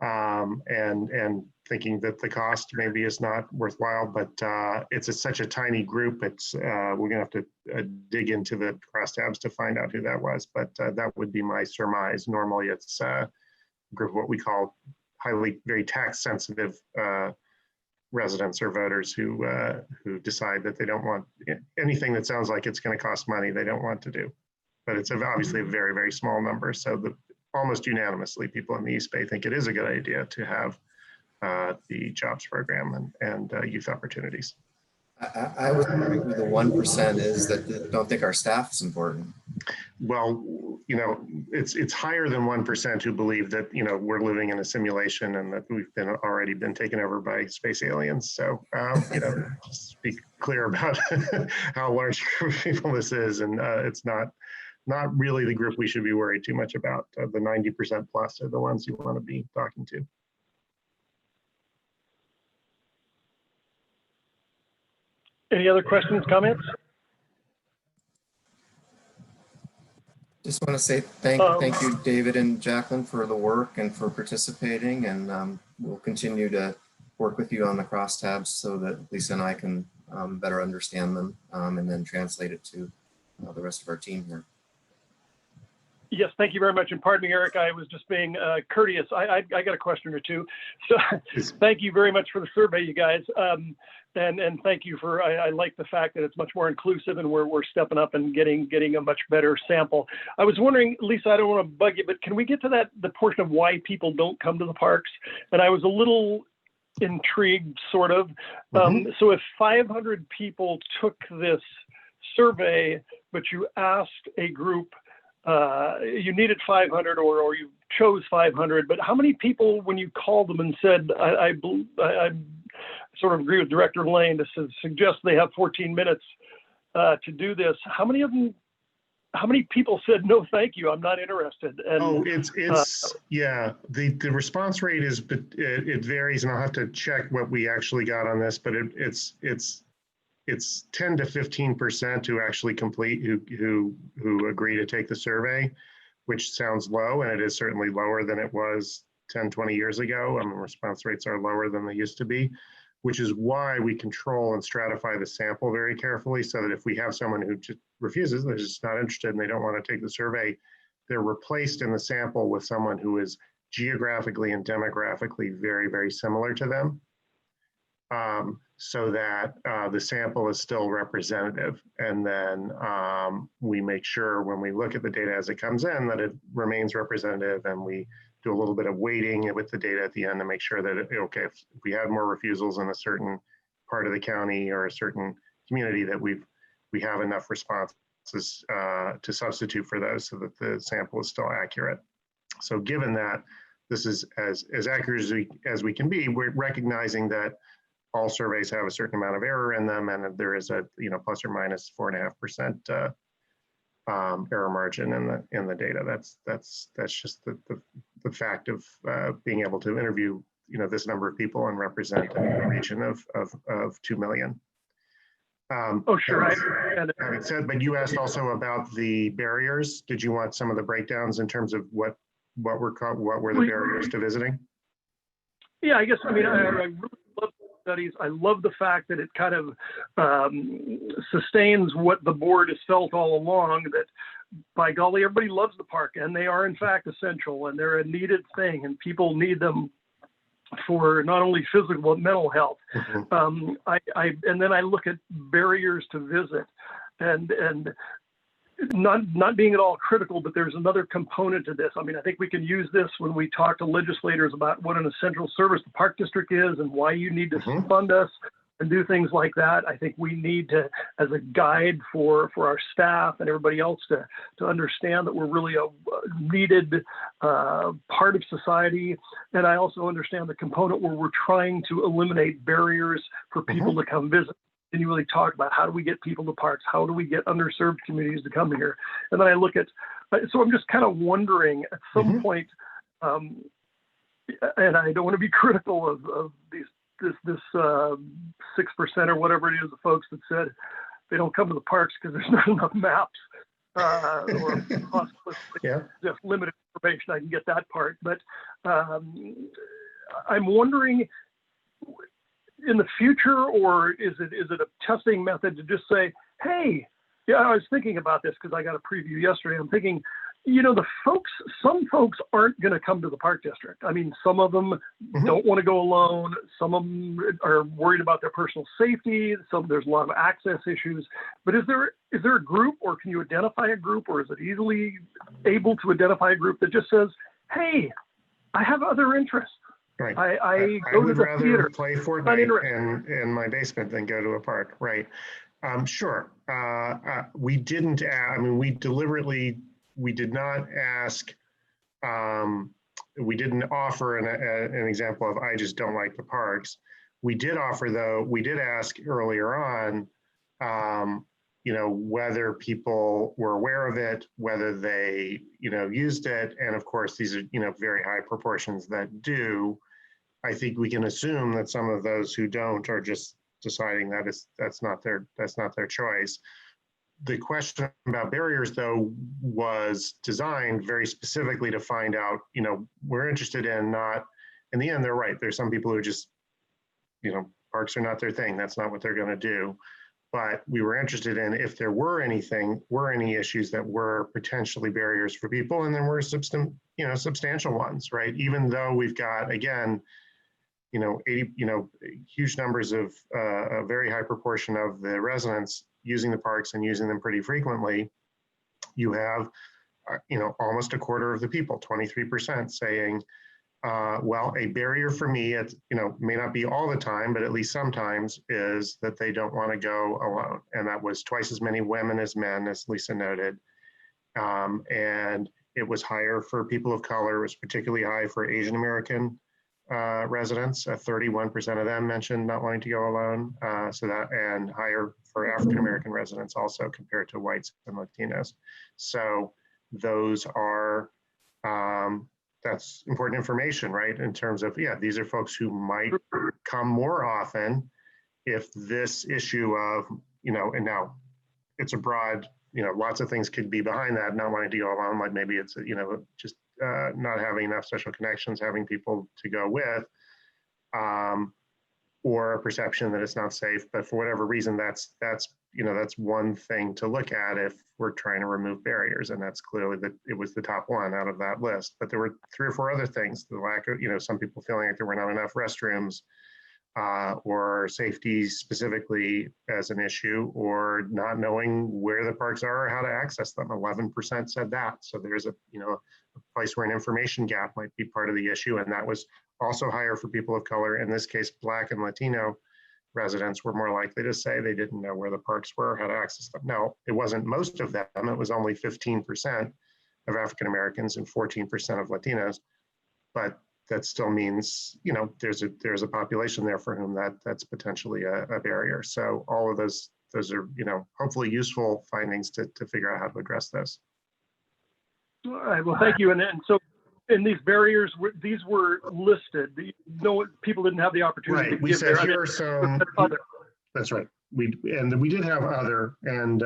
and thinking that the cost maybe is not worthwhile. But it's such a tiny group. It's we're going to have to dig into the crosstabs to find out who that was. But that would be my surmise. Normally, it's a group of what we call very tax sensitive residents or voters who decide that they don't want anything that sounds like it's going to cost money. They don't want to do, but it's obviously a very, very small number. So almost unanimously, people in the East Bay think it is a good idea to have the jobs program and youth opportunities. I would agree with the 1% is that they don't think our staff is important. Well, it's higher than 1% who believe that, we're living in a simulation and that we've already been taken over by space aliens. So, just be clear about how large a group of people this is. And it's not really the group we should be worried too much about. The 90% plus are the ones you want to be talking to. Any other questions, comments? Just want to say thank you, David and Jacqueline, for the work and for participating. And we'll continue to work with you on the crosstabs so that Lisa and I can better understand them and then translate it to the rest of our team here. Yes, thank you very much. And pardon me, Eric, I was just being courteous. I got a question or two. So thank you very much for the survey, you guys. And thank you for, I like the fact that it's much more inclusive and we're stepping up and getting a much better sample. I was wondering, Lisa, I don't want to bug you, but can we get to the portion of why people don't come to the parks? And I was a little intrigued, sort of. So if 500 people took this survey, but you asked a group, you needed 500 or you chose 500, but how many people, when you called them and said, I sort of agree with Director Lane to suggest they have 14 minutes to do this, how many people said, no, thank you, I'm not interested? And, yeah, the response rate it varies, and I'll have to check what we actually got on this, but it's 10 to 15% who actually complete, who agree to take the survey, which sounds low, and it is certainly lower than it was 10, 20 years ago. I mean, response rates are lower than they used to be, which is why we control and stratify the sample very carefully, so that if we have someone who just refuses, they're just not interested and they don't want to take the survey, they're replaced in the sample with someone who is geographically and demographically very, very similar to them. So that the sample is still representative. And then we make sure when we look at the data as it comes in that it remains representative, and we do a little bit of weighting with the data at the end to make sure that, okay, if we had more refusals in a certain part of the county or a certain community, that we have enough responses to substitute for those so that the sample is still accurate. So given that this is as accurate as we can be, we're recognizing that all surveys have a certain amount of error in them, and there is a plus or minus 4.5% error margin in the data. That's just the fact of being able to interview this number of people and represent a region of 2 million. oh, sure. Having said, but you asked also about the barriers. Did you want some of the breakdowns in terms of what were the barriers to visiting? Yeah, I guess, I mean, I really love studies. I love the fact that it kind of sustains what the board has felt all along, that by golly, everybody loves the park, and they are in fact essential, and they're a needed thing, and people need them for not only physical but mental health. And then I look at barriers to visit, and not being at all critical, but there's another component to this. I mean, I think we can use this when we talk to legislators about what an essential service the park district is and why you need to fund us and do things like that. I think we need to, as a guide for our staff and everybody else, to understand that we're really a needed part of society. And I also understand the component where we're trying to eliminate barriers for people to come visit. And you really talk about how do we get people to parks? How do we get underserved communities to come here? And then I look at, so I'm just kind of wondering at some point, and I don't want to be critical of these this 6% or whatever it is, the folks that said they don't come to the parks because there's not enough maps or possibly Yeah. just limited information. I can get that part, but I'm wondering in the future, or is it a testing method to just say, hey, yeah, I was thinking about this because I got a preview yesterday. I'm thinking, you know, some folks aren't going to come to the park district. I mean, some of them don't want to go alone. Some of them are worried about their personal safety. There's a lot of access issues. But is there a group, or can you identify a group, or is it easily able to identify a group that just says, hey, I have other interests. Right. I go to would the rather theater. play Fortnite in my basement than go to a park. Right. Sure. We didn't, I mean, we did not ask, we didn't offer an example of, I just don't like the parks. We did offer, though, we did ask earlier on, you know, whether people were aware of it, whether they, you know, used it. And of course, these are, you know, very high proportions that do. I think we can assume that some of those who don't are just deciding that that's not their choice. The question about barriers, though, was designed very specifically to find out, you know, we're interested in not, in the end, they're right. There's some people who just, you know, parks are not their thing. That's not what they're going to do. But we were interested in if there were any issues that were potentially barriers for people, and there were substantial ones, right? Even though we've got, again, you know, 80, you know, huge numbers of a very high proportion of the residents using the parks and using them pretty frequently, you have, you know, almost a quarter of the people, 23%, saying, well, a barrier for me, it's, you know, may not be all the time, but at least sometimes, is that they don't want to go alone. And that was twice as many women as men, as Lisa noted. And it was higher for people of color. It was particularly high for Asian American residents. 31% of them mentioned not wanting to go alone. So that, and higher for African American residents also, compared to whites and Latinos. So those are, that's important information, right? In terms of, yeah, these are folks who might come more often if this issue of, you know, and now it's a broad, you know, lots of things could be behind that, not wanting to go alone, like maybe it's, you know, just not having enough social connections, having people to go with, or a perception that it's not safe. But for whatever reason, that's you know, that's one thing to look at if we're trying to remove barriers, and that's clearly that it was the top one out of that list. But there were 3 or 4 other things: the lack of, you know, some people feeling like there were not enough restrooms, or safety specifically as an issue, or not knowing where the parks are or how to access them. 11% said that. So there's a, you know, a place where an information gap might be part of the issue. And that was also higher for people of color. In this case, Black and Latino residents were more likely to say they didn't know where the parks were, how to access them. Now, it wasn't most of them. It was only 15% of African Americans and 14% of Latinos. But that still means, you know, there's a population there for whom that's potentially a barrier. So all of those are, you know, hopefully useful findings to figure out how to address this. All right, well, thank you. And so, and these barriers, these were listed. No, people didn't have the opportunity to We give said their, here are some, that's right. We did have other, and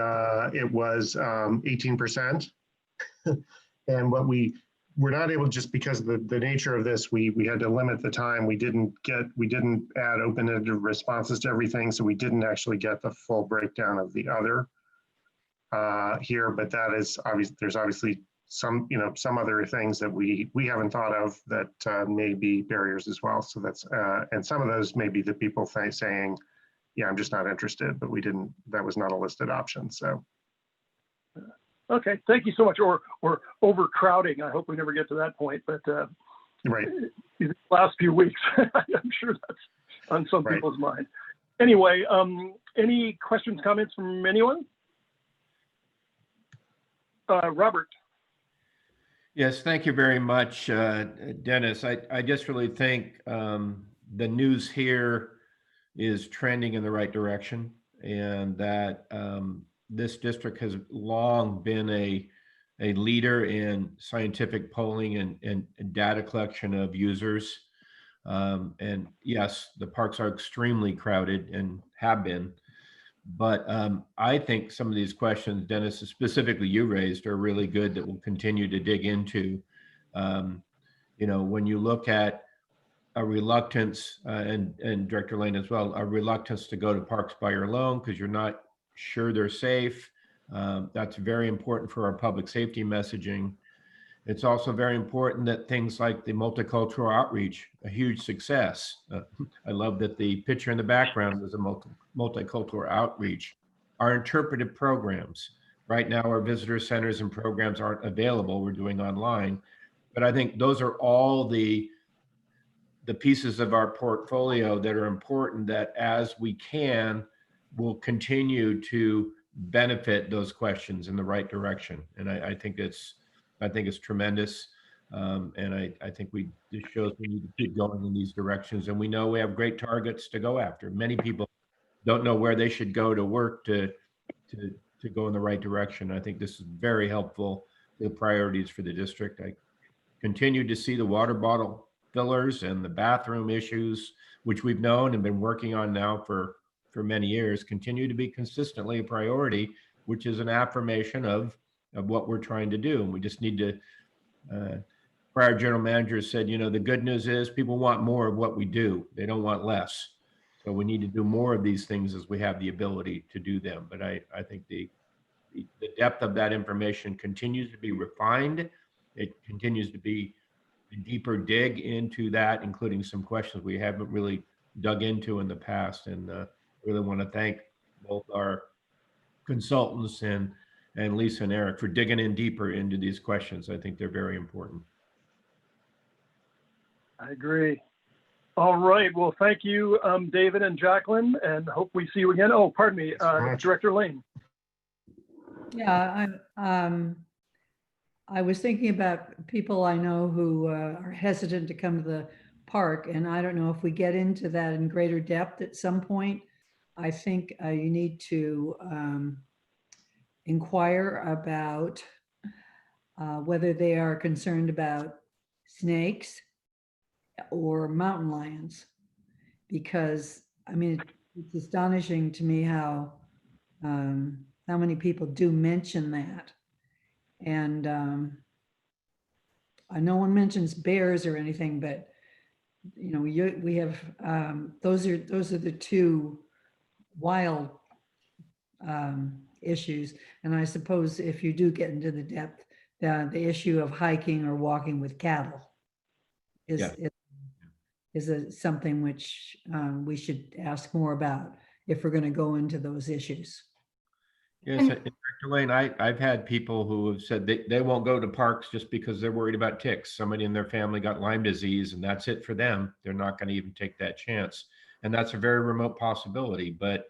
it was 18%. And what we're not able, just because of the nature of this, we had to limit the time. We didn't add open-ended responses to everything, so we didn't actually get the full breakdown of the other here. But that is obvious. There's obviously some, you know, some other things that we haven't thought of that may be barriers as well. So that's and some of those may be the people saying, yeah, I'm just not interested, but we didn't. That was not a listed option. So. Okay, thank you so much. Or overcrowding. I hope we never get to that point, but right. These last few weeks, I'm sure that's on some Right. people's mind. Anyway, any questions, comments from anyone? Robert. Yes, thank you very much, Dennis. I just really think the news here is trending in the right direction, and that this district has long been a leader in scientific polling and data collection of users. And yes, the parks are extremely crowded and have been. But I think some of these questions, Dennis, specifically you raised, are really good that we'll continue to dig into. When you look at a reluctance, and Director Lane as well, a reluctance to go to parks by your alone because you're not sure they're safe. That's very important for our public safety messaging. It's also very important that things like the multicultural outreach, a huge success. I love that the picture in the background was a multicultural outreach. Our interpretive programs. Right now, our visitor centers and programs aren't available. We're doing online. But I think those are all the pieces of our portfolio that are important that as we can, we'll continue to benefit those questions in the right direction. And I think it's tremendous. And I think this shows we need to keep going in these directions. And we know we have great targets to go after. Many people don't know where they should go to work to go in the right direction. I think this is very helpful to the priorities for the district. I continue to see the water bottle fillers and the bathroom issues, which we've known and been working on now for many years, continue to be consistently a priority, which is an affirmation of what we're trying to do. And we just need to, prior general managers said, the good news is people want more of what we do. They don't want less. So we need to do more of these things as we have the ability to do them. But I think the depth of that information continues to be refined. It continues to be a deeper dig into that, including some questions we haven't really dug into in the past. And really want to thank both our consultants and Lisa and Eric for digging in deeper into these questions. I think they're very important. I agree. All right. Well, thank you, David and Jacqueline, and hope we see you again. Oh, pardon me, Director Lane. Yeah, I was thinking about people I know who are hesitant to come to the park, and I don't know if we get into that in greater depth at some point. I think you need to inquire about whether they are concerned about snakes or mountain lions, because I mean, it's astonishing to me how many people do mention that. And no one mentions bears or anything, but we have those are the two wild issues. And I suppose if you do get into the depth, the issue of hiking or walking with cattle is something which we should ask more about if we're going to go into those issues. Yes, Director Lane, I've had people who have said they won't go to parks just because they're worried about ticks. Somebody in their family got Lyme disease and that's it for them. They're not going to even take that chance. And that's a very remote possibility, but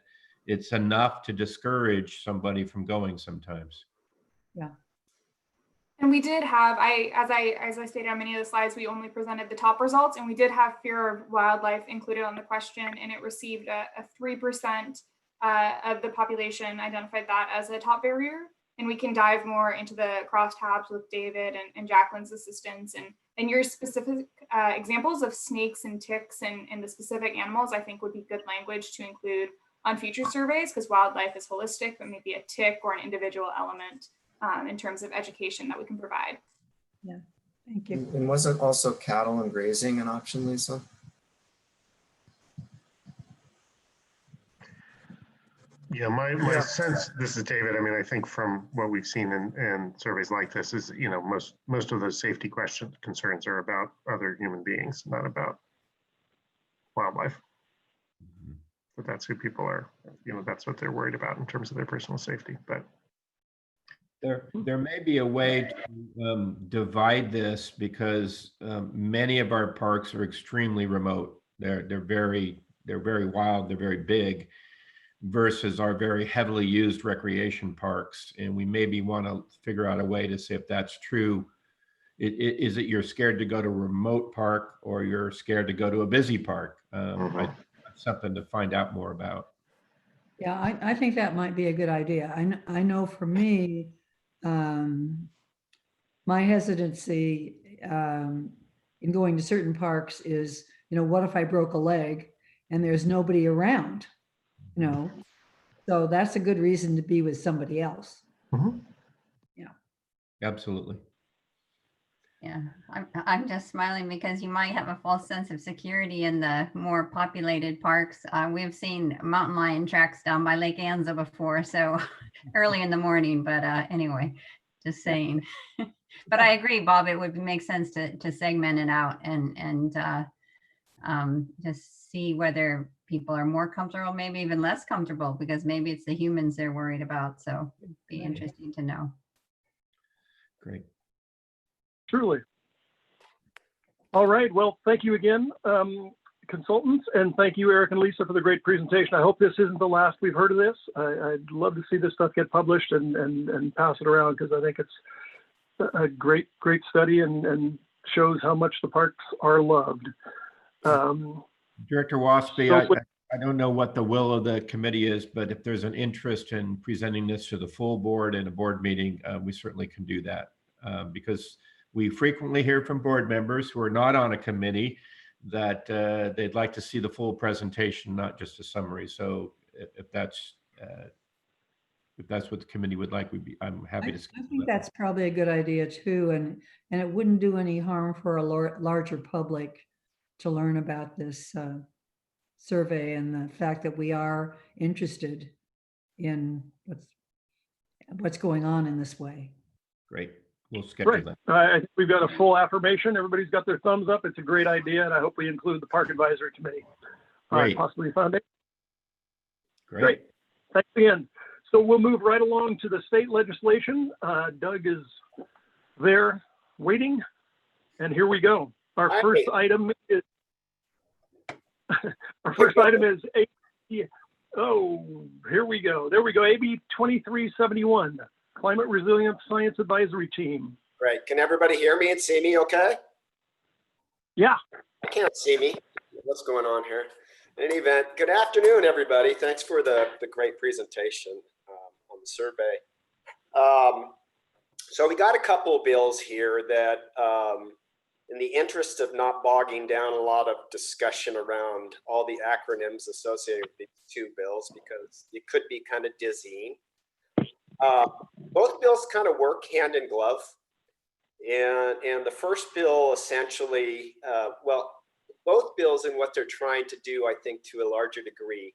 it's enough to discourage somebody from going sometimes. Yeah. And we did have, as I stated on many of the slides, we only presented the top results, and we did have fear of wildlife included on the question, and it received a 3% of the population identified that as a top barrier. And we can dive more into the crosstabs with David and Jacqueline's assistance, and your specific examples of snakes and ticks and the specific animals, I think would be good language to include on future surveys, because wildlife is holistic, but maybe a tick or an individual element in terms of education that we can provide. Yeah, thank you. And wasn't also cattle and grazing an option, Lisa? Yeah, my sense, this is David. I mean, I think from what we've seen in surveys like this is, most of those safety concerns are about other human beings, not about wildlife. But that's who people are, that's what they're worried about in terms of their personal safety. But there may be a way to divide this, because many of our parks are extremely remote. They're very wild. They're very big, versus our very heavily used recreation parks. And we maybe want to figure out a way to see if that's true. Is it you're scared to go to a remote park, or you're scared to go to a busy park? That's something to find out more about. Yeah, I think that might be a good idea. I know for me, my hesitancy in going to certain parks is what if I broke a leg and there's nobody around, So that's a good reason to be with somebody else. Absolutely. Yeah, I'm just smiling because you might have a false sense of security in the more populated parks. We've seen mountain lion tracks down by Lake Anza before, so early in the morning. But anyway, just saying. But I agree, Bob. It would make sense to segment it out and just see whether people are more comfortable, maybe even less comfortable, because maybe it's the humans they're worried about. So it'd be interesting to know. Great. Truly. All right. Well, thank you again, consultants, and thank you, Eric and Lisa, for the great presentation. I hope this isn't the last we've heard of this. I'd love to see this stuff get published and pass it around, because I think it's a great study and shows how much the parks are loved. Director Waspy, So I don't know what the will of the committee is, but if there's an interest in presenting this to the full board in a board meeting, we certainly can do that, because we frequently hear from board members who are not on a committee that they'd like to see the full presentation, not just a summary. So if that's what the committee would like, I'm happy to. I think that's probably a good idea too, and it wouldn't do any harm for a larger public to learn about this survey and the fact that we are interested in what's going on in this way. Great. We'll schedule Great. that. I think we've got a full affirmation. Everybody's got their thumbs up. It's a great idea, and I hope we include the Park Advisory Committee, Great. possibly Foundation. Great. Thanks again. So we'll move right along to the state legislation. Doug is there waiting, and here we go. Our first item is here we go. There we go. AB 2371, Climate Resilient Science Advisory Team. Great. Can everybody hear me and see me okay? Yeah. I can't see me. What's going on here? In any event, good afternoon, everybody. Thanks for the great presentation on the survey. So we got a couple of bills here that, in the interest of not bogging down a lot of discussion around all the acronyms associated with these two bills, because it could be kind of dizzying. Both bills kind of work hand in glove. And the first bill essentially, both bills and what they're trying to do, I think to a larger degree,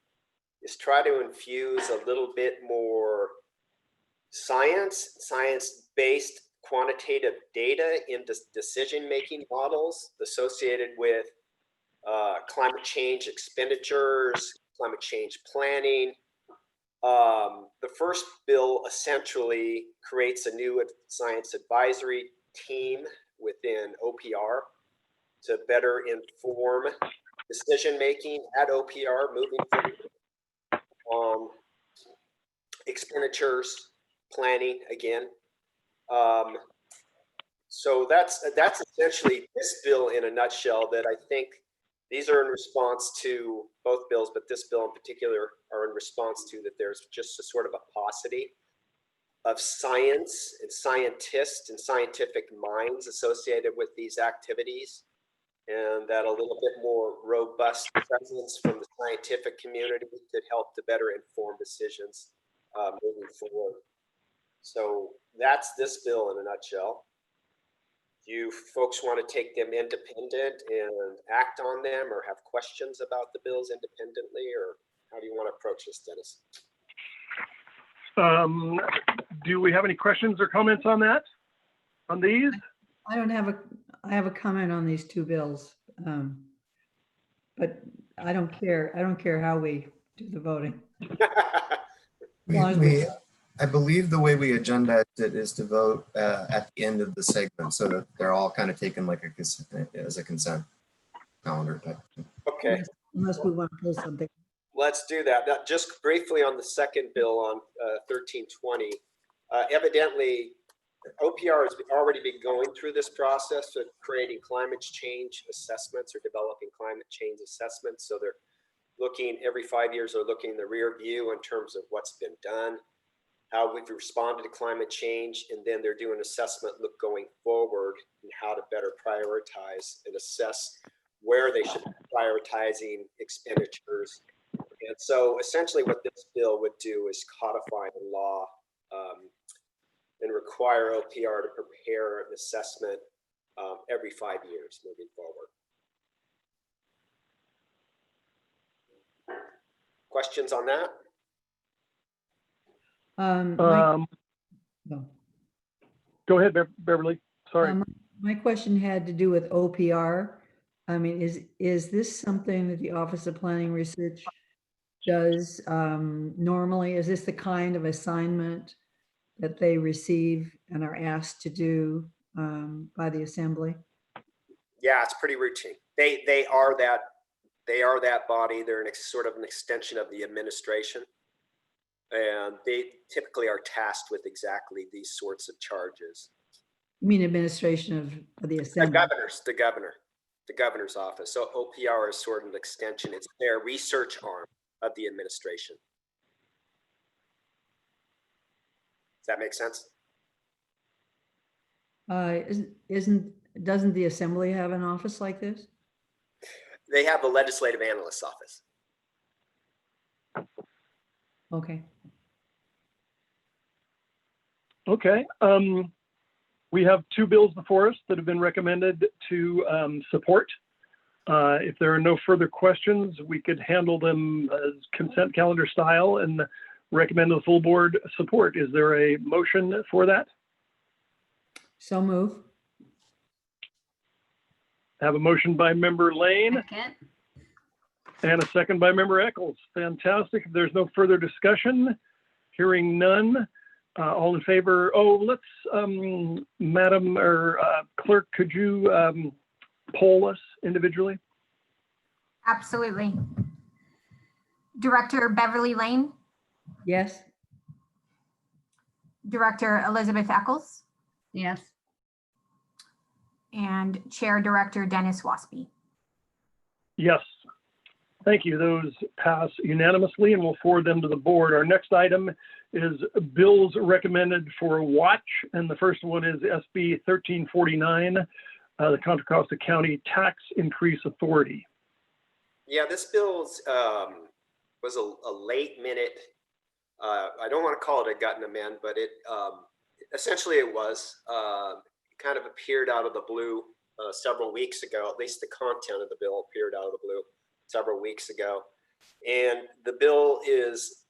is try to infuse a little bit more science-based quantitative data into decision-making models associated with climate change expenditures, climate change planning. The first bill essentially creates a new science advisory team within OPR to better inform decision-making at OPR moving forward. Expenditures, planning again. So that's essentially this bill in a nutshell, that I think these are in response to both bills, but this bill in particular are in response to that there's just a sort of a paucity of science and scientists and scientific minds associated with these activities, and that a little bit more robust presence from the scientific community could help to better inform decisions moving forward. So that's this bill in a nutshell. Do you folks want to take them independent and act on them, or have questions about the bills independently, or how do you want to approach this, Dennis? Do we have any questions or comments on that? On these? I have a comment on these two bills, but I don't care how we do the voting. I believe the way we agendized it is to vote at the end of the segment, so that they're all kind of taken like as a consent calendar type. Okay. Unless we want to pull something. Let's do that. Now, just briefly on the second bill on 1320, evidently OPR has already been going through this process of creating climate change assessments or developing climate change assessments. So they're looking every 5 years, they're looking in the rear view in terms of what's been done, how we've responded to climate change, and then they're doing assessment look going forward and how to better prioritize and assess where they should be prioritizing expenditures. And so essentially what this bill would do is codify the law and require OPR to prepare an assessment every 5 years moving forward. Questions on that? No. Go ahead, Beverly. Sorry. My question had to do with OPR. I mean, is this something that the Office of Planning Research does normally? Is this the kind of assignment that they receive and are asked to do by the Assembly? Yeah, it's pretty routine. They are that body. They're sort of an extension of the administration, and they typically are tasked with exactly these sorts of charges. You mean administration of the Assembly? The governor's office. So OPR is sort of an extension. It's their research arm of the administration. Does that make sense? Doesn't the Assembly have an office like this? They have the legislative analyst's office. Okay. Okay. We have two bills before us that have been recommended to support. If there are no further questions, we could handle them as consent calendar style and recommend the full board support. Is there a motion for that? So move. I have a motion by member Lane Second. and a second by member Eccles. Fantastic. If there's no further discussion, hearing none, all in favor. Oh, let's, Madam or Clerk, could you poll us individually? Absolutely. Director Beverly Lane, Yes. Director Elizabeth Eccles, Yes. and Chair Director Dennis Waspy. Yes. Thank you. Those pass unanimously and we'll forward them to the board. Our next item is bills recommended for watch. And the first one is SB 1349, the Contra Costa County Tax Increase Authority. Yeah, this bill was a late minute, I don't want to call it a gut and amend, but it essentially it was. It kind of appeared out of the blue several weeks ago. At least the content of the bill appeared out of the blue several weeks ago. And the bill is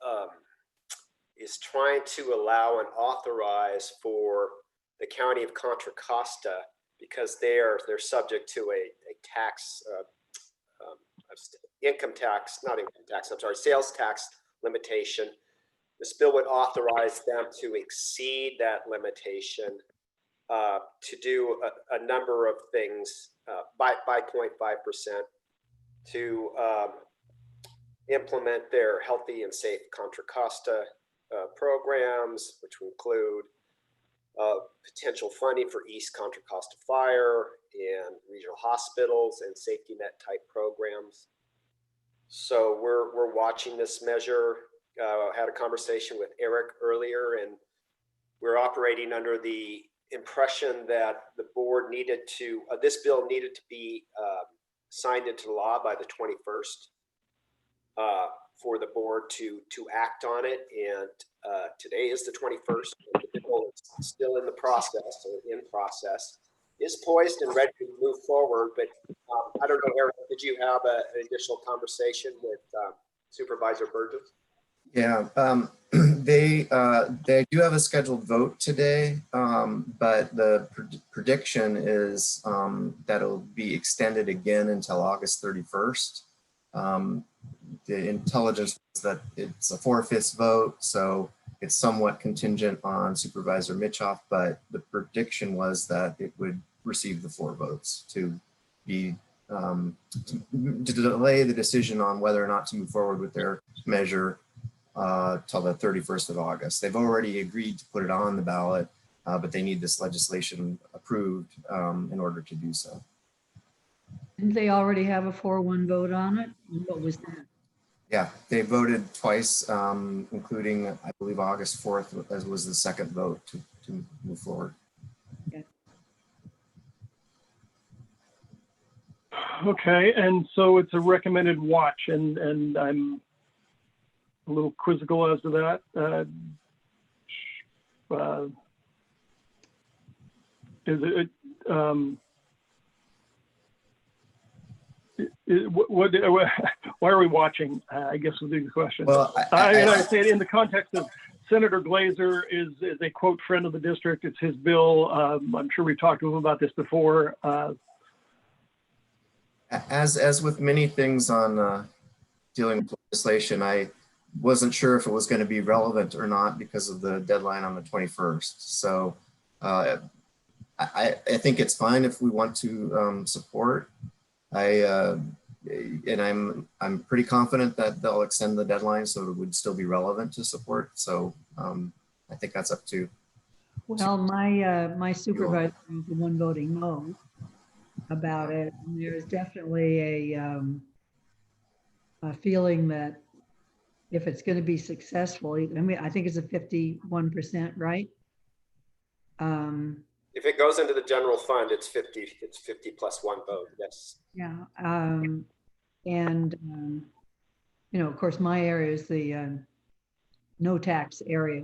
trying to allow and authorize for the county of Contra Costa, because they're subject to a tax, income tax, not income tax, I'm sorry, sales tax limitation. This bill would authorize them to exceed that limitation to do a number of things by 0.5% to implement their healthy and safe Contra Costa programs, which will include potential funding for East Contra Costa Fire and regional hospitals and safety net type programs. So we're watching this measure. Had a conversation with Eric earlier, and we're operating under the impression that the board needed to, this bill needed to be signed into law by the 21st for the board to act on it. And today is the 21st. And the bill is still in the process, or in process, is poised and ready to move forward. But I don't know, Eric, did you have an additional conversation with Supervisor Burgess? Yeah, they do have a scheduled vote today, but the prediction is that it'll be extended again until August 31st. The intelligence is that it's a 4/5 vote, so it's somewhat contingent on Supervisor Mitchoff, but the prediction was that it would receive the 4 votes to be to delay the decision on whether or not to move forward with their measure till the 31st of August. They've already agreed to put it on the ballot, but they need this legislation approved in order to do so. Didn't they already have a 4-1 vote on it? What was that? Yeah, they voted twice, including, I believe, August 4th, as was the second vote to move forward. Okay. Okay, and so it's a recommended watch, and I'm a little quizzical as to that. Is it, why are we watching? I guess would be the question. Well, I say it in the context of Senator Glazer is a quote friend of the district. It's his bill. I'm sure we've talked to him about this before. as with many things on dealing with legislation, I wasn't sure if it was going to be relevant or not because of the deadline on the 21st. So I think it's fine if we want to support. I'm pretty confident that they'll extend the deadline so it would still be relevant to support. So I think that's up to. Well, my supervisor is the one voting no about it. And there's definitely a feeling that if it's going to be successful, I mean, I think it's a 51%, right? If it goes into the general fund, it's 50 plus one vote. Yes. Yeah. You know, of course, my area is the no tax area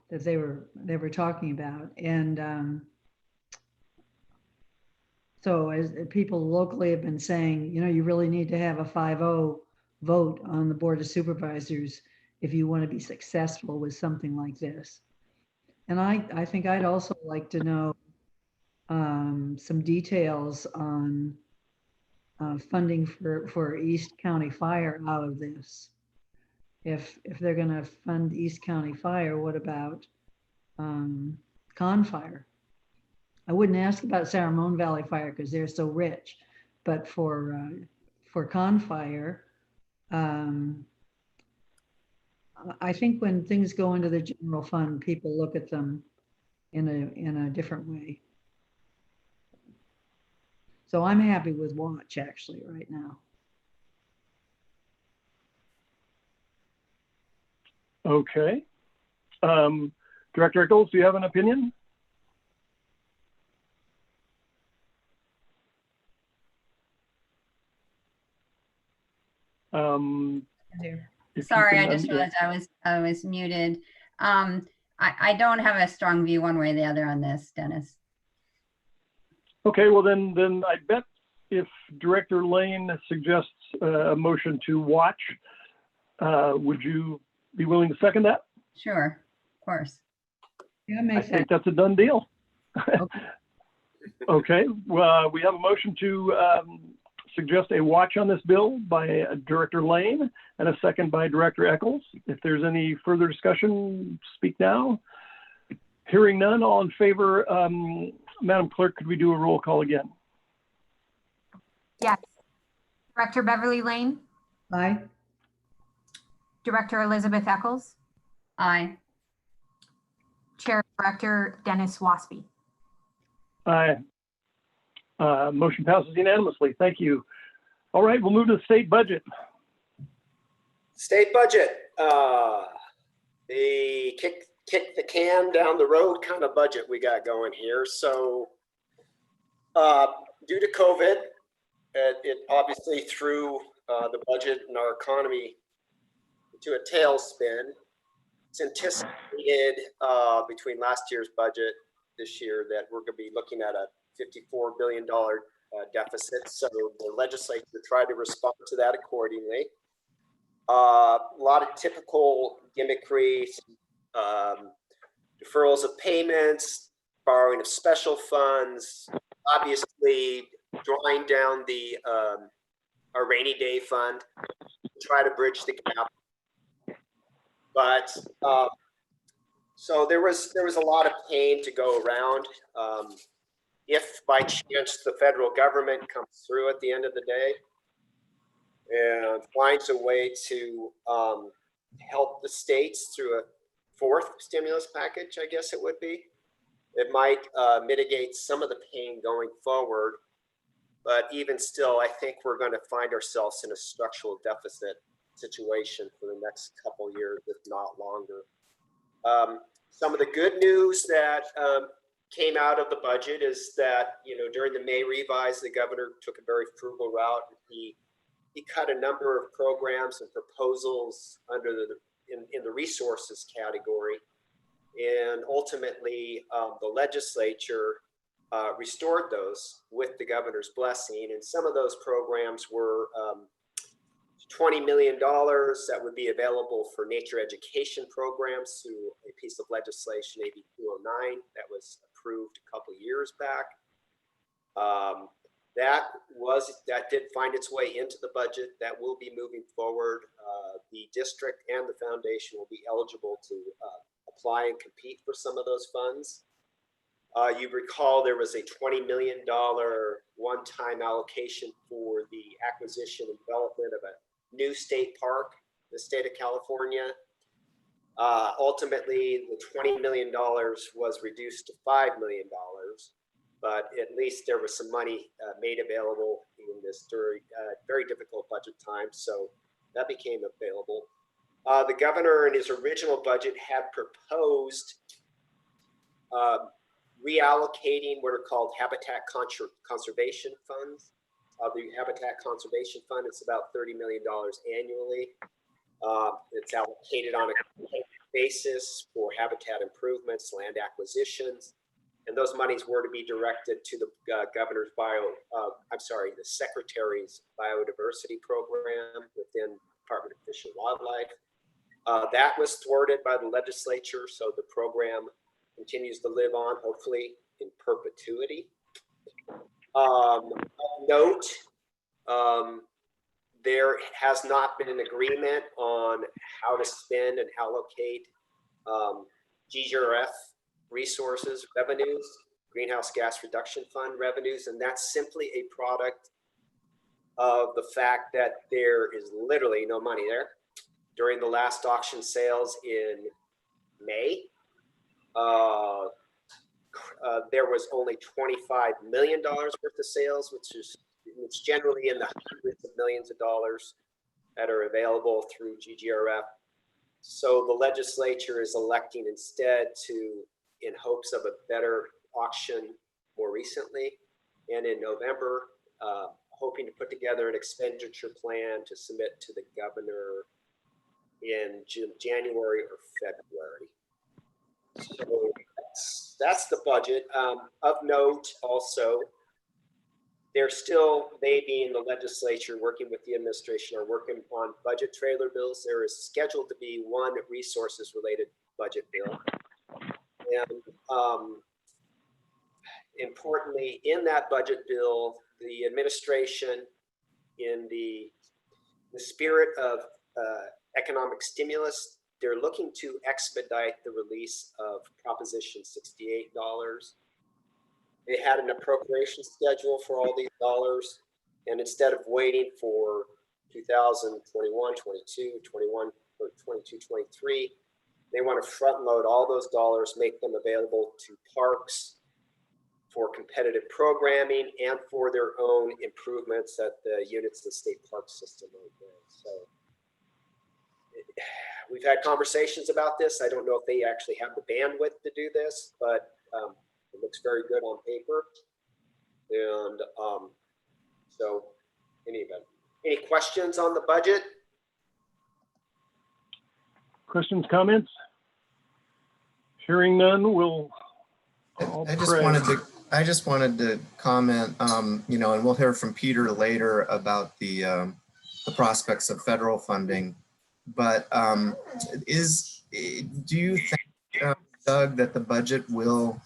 that they were talking about. And so as people locally have been saying, you know, you really need to have a 5-0 vote on the Board of Supervisors if you want to be successful with something like this. And I think I'd also like to know some details on funding for East County Fire out of this. If they're going to fund East County Fire, what about Con Fire? I wouldn't ask about Saramone Valley Fire because they're so rich, but for Con Fire, I think when things go into the general fund, people look at them in a different way. So I'm happy with watch actually right now. Okay. Director Eccles, do you have an opinion? Sorry, I just realized I was muted. I don't have a strong view one way or the other on this, Dennis. Okay, well then I bet if Director Lane suggests a motion to watch, would you be willing to second that? Sure, of course. Yeah, I think that's a done deal. Okay. Okay, well, we have a motion to suggest a watch on this bill by Director Lane and a second by Director Eccles. If there's any further discussion, speak now. Hearing none, all in favor, Madam Clerk, could we do a roll call again? Yes. Director Beverly Lane, Aye. Director Elizabeth Eccles, Aye. Chair Director Dennis Waspy. Aye. Motion passes unanimously. Thank you. All right, we'll move to the state budget. State budget. The kick the can down the road kind of budget we got going here. So due to COVID, it obviously threw the budget and our economy into a tailspin. It's anticipated between last year's budget this year that we're going to be looking at a $54 billion deficit. So the legislature tried to respond to that accordingly. A lot of typical gimmickry, deferrals of payments, borrowing of special funds, obviously drawing down the our rainy day fund to try to bridge the gap. But so there was a lot of pain to go around. If by chance the federal government comes through at the end of the day and finds a way to help the states through a fourth stimulus package, I guess it would be, it might mitigate some of the pain going forward. But even still, I think we're going to find ourselves in a structural deficit situation for the next couple years, if not longer. Some of the good news that came out of the budget is that, during the May revise, the governor took a very frugal route. He cut a number of programs and proposals under in the resources category. And ultimately, the legislature restored those with the governor's blessing. And some of those programs were $20 million that would be available for nature education programs through a piece of legislation, AB 209, that was approved a couple years back. That did find its way into the budget. That will be moving forward. The district and the foundation will be eligible to apply and compete for some of those funds. You recall there was a $20 million one-time allocation for the acquisition and development of a new state park in the state of California. Ultimately, the $20 million was reduced to $5 million, but at least there was some money made available in this very difficult budget time, so that became available. The governor in his original budget had proposed reallocating what are called habitat conservation funds. The Habitat Conservation Fund, it's about $30 million annually. It's allocated on a basis for habitat improvements, land acquisitions, and those monies were to be directed to the governor's the secretary's biodiversity program within Department of Fish and Wildlife. That was thwarted by the legislature, so the program continues to live on, hopefully in perpetuity. Note, there has not been an agreement on how to spend and allocate GGRF resources, revenues, Greenhouse Gas Reduction Fund revenues, and that's simply a product of the fact that there is literally no money there. During the last auction sales in May, there was only $25 million worth of sales, which is generally in the hundreds of millions of dollars that are available through GGRF. So the legislature is electing instead to, in hopes of a better auction more recently, and in November, hoping to put together an expenditure plan to submit to the governor in January or February. So that's the budget. Of note also, there still may be in the legislature working with the administration are working on budget trailer bills. There is scheduled to be one resources related budget bill. And importantly, in that budget bill, the administration, in the spirit of economic stimulus, they're looking to expedite the release of Proposition 68 dollars. They had an appropriation schedule for all these dollars, and instead of waiting for 2021, 22, 21, or 22, 23, they want to front load all those dollars, make them available to parks for competitive programming and for their own improvements at the units of the state park system. So we've had conversations about this. I don't know if they actually have the bandwidth to do this, but it looks very good on paper. And so any questions on the budget? Questions, comments? Hearing none, we'll. I just wanted to comment, and we'll hear from Peter later about the prospects of federal funding. But do you think, Doug, that the budget will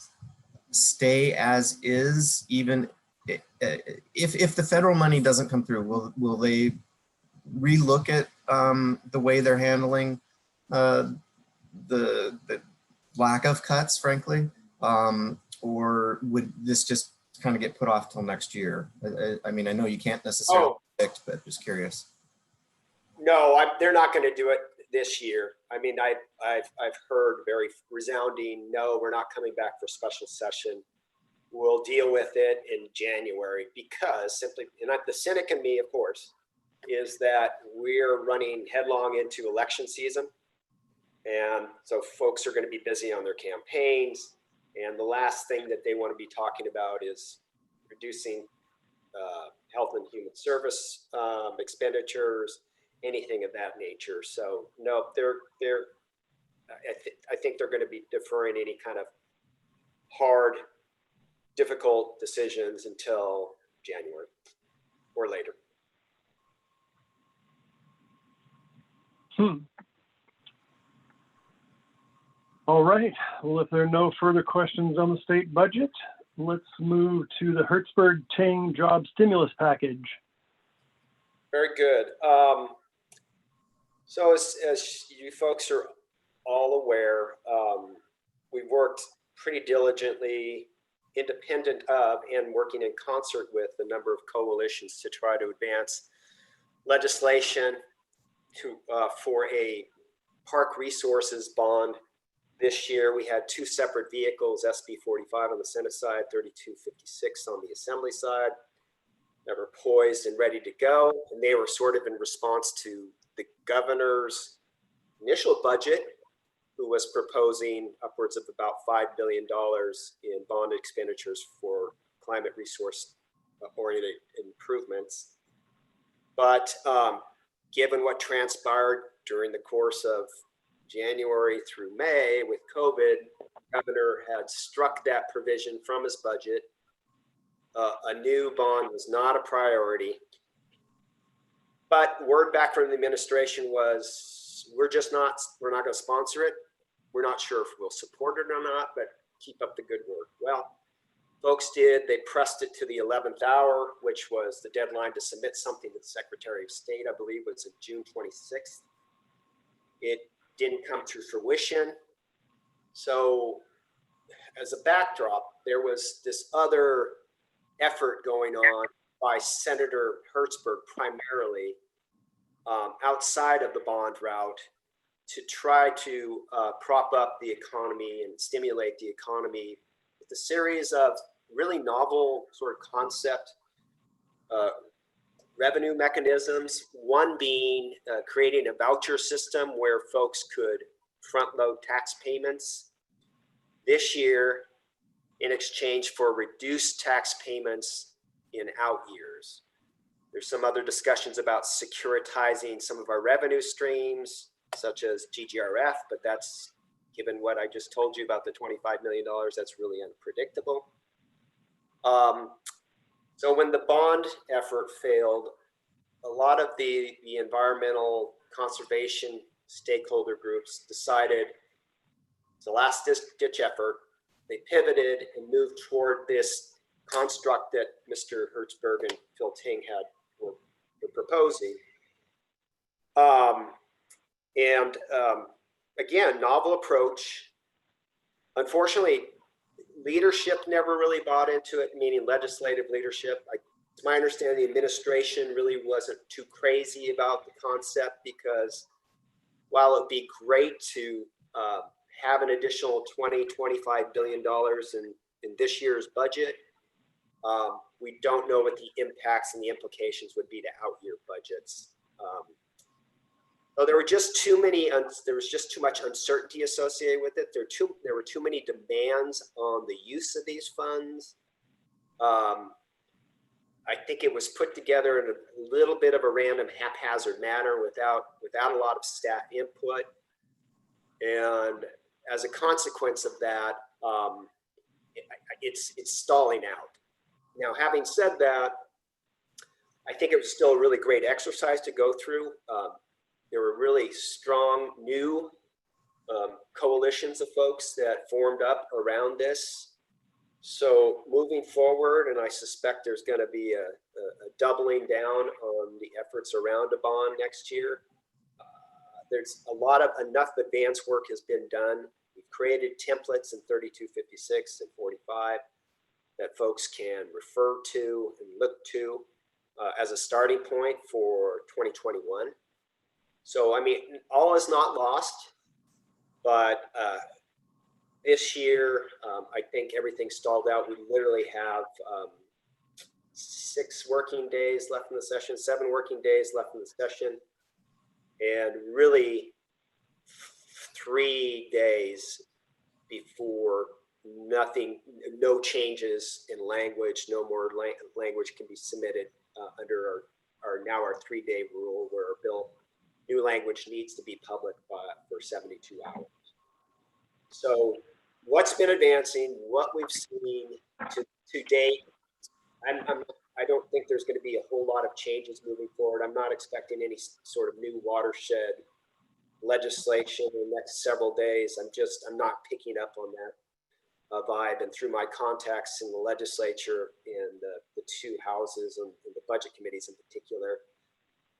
stay as is, even if the federal money doesn't come through? Will they relook at the way they're handling the lack of cuts, frankly, or would this just kind of get put off till next year? I mean, I know you can't necessarily predict, but just curious. No, they're not going to do it this year. I mean, I've heard very resounding no. We're not coming back for special session. We'll deal with it in January, because simply, and the cynic in me, of course, is that we're running headlong into election season, and so folks are going to be busy on their campaigns. And the last thing that they want to be talking about is reducing health and human service expenditures, anything of that nature. So no, I think they're going to be deferring any kind of hard, difficult decisions until January or later. All right. Well, if there are no further questions on the state budget, let's move to the Hertzberg-Ting job stimulus package. Very good. So as you folks are all aware, we've worked pretty diligently, independent of and working in concert with a number of coalitions to try to advance legislation for a park resources bond. This year, we had two separate vehicles, SB 45 on the Senate side, 3256 on the Assembly side, that were poised and ready to go. And they were sort of in response to the governor's initial budget, who was proposing upwards of about $5 billion in bond expenditures for climate resource oriented improvements. But given what transpired during the course of January through May with COVID, the governor had struck that provision from his budget. A new bond was not a priority. But word back from the administration was, we're not going to sponsor it. We're not sure if we'll support it or not, but keep up the good work. Well, folks did. They pressed it to the 11th hour, which was the deadline to submit something to the Secretary of State, I believe was on June 26th. It didn't come to fruition. So as a backdrop, there was this other effort going on by Senator Hertzberg primarily outside of the bond route to try to prop up the economy and stimulate the economy with a series of really novel sort of concept revenue mechanisms. One being creating a voucher system where folks could front load tax payments this year in exchange for reduced tax payments in out years. There's some other discussions about securitizing some of our revenue streams, such as GGRF, but that's, given what I just told you about the $25 million, that's really unpredictable. So when the bond effort failed, a lot of the environmental conservation stakeholder groups decided it's the last ditch effort. They pivoted and moved toward this construct that Mr. Hertzberg and Phil Ting were proposing. Again, novel approach. Unfortunately, leadership never really bought into it, meaning legislative leadership. It's my understanding the administration really wasn't too crazy about the concept, because while it'd be great to have an additional $20–25 billion in this year's budget, we don't know what the impacts and the implications would be to out-year budgets. So there was just too much uncertainty associated with it. There were too many demands on the use of these funds. I think it was put together in a little bit of a random, haphazard manner without a lot of staff input. And as a consequence of that, it's stalling out. Now, having said that, I think it was still a really great exercise to go through. There were really strong new coalitions of folks that formed up around this. So moving forward, and I suspect there's going to be a doubling down on the efforts around a bond next year. There's enough advanced work has been done. We've created templates in 3256 and 45 that folks can refer to and look to as a starting point for 2021. So, I mean, all is not lost, but this year, I think everything stalled out. We literally have 6 working days left in the session, 7 working days left in the session, and really 3 days before nothing, no changes in language, no more language can be submitted under our 3-day rule where our bill, new language needs to be public for 72 hours. So what's been advancing, what we've seen to date, I don't think there's going to be a whole lot of changes moving forward. I'm not expecting any sort of new watershed legislation in the next several days. I'm not picking up on that vibe. And through my contacts in the legislature and the two houses and the budget committees in particular,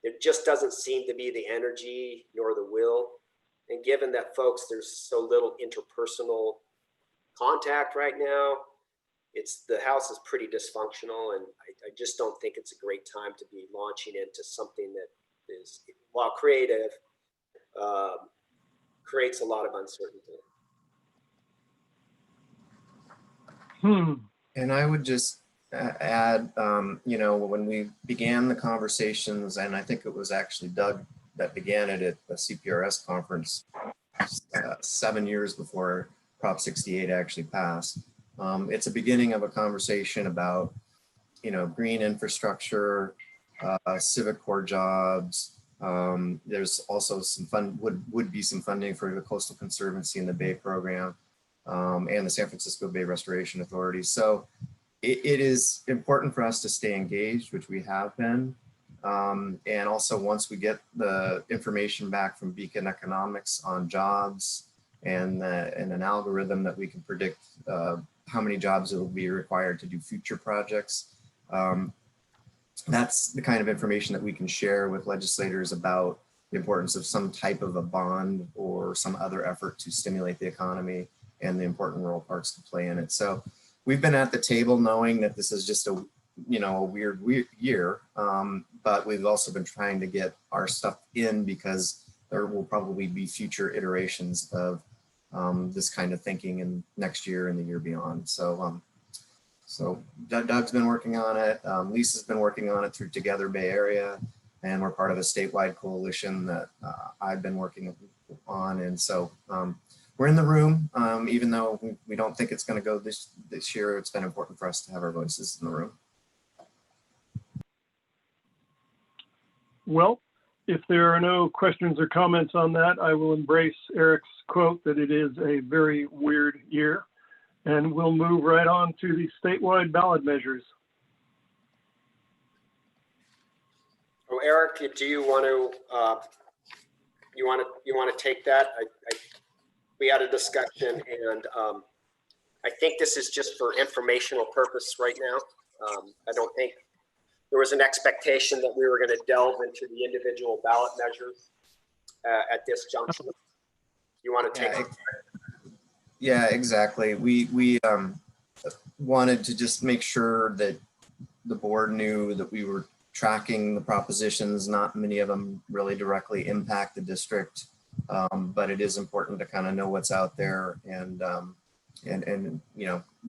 there just doesn't seem to be the energy nor the will. And given that, folks, there's so little interpersonal contact right now, the house is pretty dysfunctional, and I just don't think it's a great time to be launching into something that is, while creative, creates a lot of uncertainty. And I would just add, when we began the conversations, and I think it was actually Doug that began it at the CPRS conference 7 years before Prop 68 actually passed. It's a beginning of a conversation about, green infrastructure, civic core jobs. There's also some would be some funding for the Coastal Conservancy and the Bay program, and the San Francisco Bay Restoration Authority. So it is important for us to stay engaged, which we have been. And also once we get the information back from Beacon Economics on jobs and an algorithm that we can predict how many jobs it will be required to do future projects. That's the kind of information that we can share with legislators about the importance of some type of a bond or some other effort to stimulate the economy and the important role parks can play in it. So we've been at the table knowing that this is just a weird year, but we've also been trying to get our stuff in because there will probably be future iterations of this kind of thinking in next year and the year beyond. So Doug's been working on it. Lisa's been working on it through Together Bay Area, and we're part of a statewide coalition that I've been working on. And so we're in the room, even though we don't think it's going to go this year. It's been important for us to have our voices in the room. Well, if there are no questions or comments on that, I will embrace Eric's quote that it is a very weird year, and we'll move right on to the statewide ballot measures. Oh, Eric, do you want to take that? We had a discussion, and I think this is just for informational purpose right now. I don't think there was an expectation that we were going to delve into the individual ballot measures at this juncture. You want to take it? Yeah, exactly. We wanted to just make sure that the board knew that we were tracking the propositions. Not many of them really directly impact the district, but it is important to kind of know what's out there, and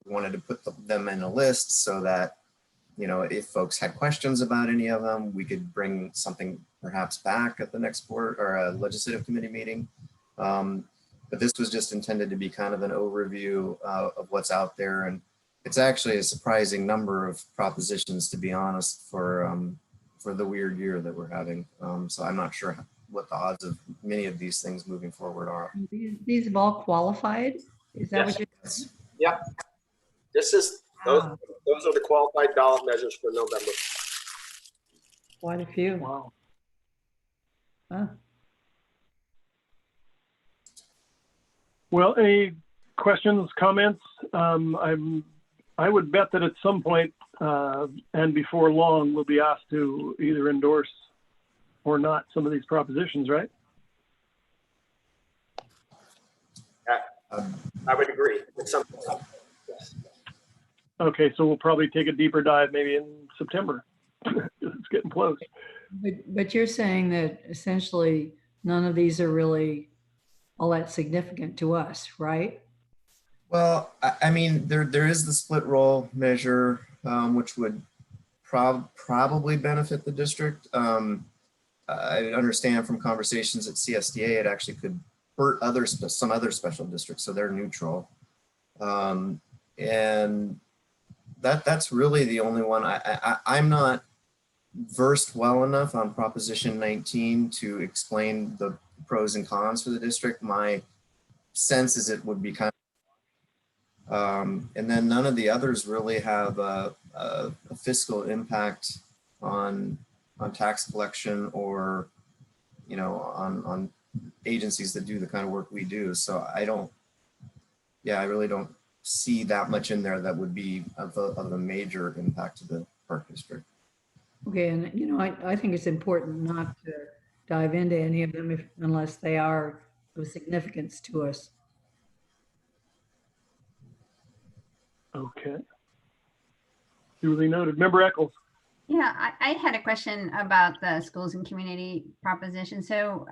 wanted to put them in a list so that if folks had questions about any of them, we could bring something perhaps back at the next board or a legislative committee meeting. But this was just intended to be kind of an overview of what's out there. And it's actually a surprising number of propositions, to be honest, for the weird year that we're having. So I'm not sure what the odds of many of these things moving forward are. These have all qualified? Is that what you're saying? Yep. This is, those are the qualified ballot measures for November. Quite a few. Wow. Huh. Well, any questions, comments? I would bet that at some point and before long, we'll be asked to either endorse or not some of these propositions, right? I would agree at some point. Yes. Okay, so we'll probably take a deeper dive maybe in September. It's getting close. But you're saying that essentially none of these are really all that significant to us, right? Well, I mean, there is the split roll measure, which would probably benefit the district. I understand from conversations at CSDA, it actually could hurt some other special districts, so they're neutral. And that's really the only one. I'm not versed well enough on Proposition 19 to explain the pros and cons for the district. My sense is it would be kind of, and then none of the others really have a fiscal impact on tax collection or, you know, on agencies that do the kind of work we do. So I really don't see that much in there that would be of a major impact to the park district. Okay, and you know, I think it's important not to dive into any of them unless they are of significance to us. Okay. Duly noted. Member Eccles. Yeah, I had a question about the schools and community proposition. So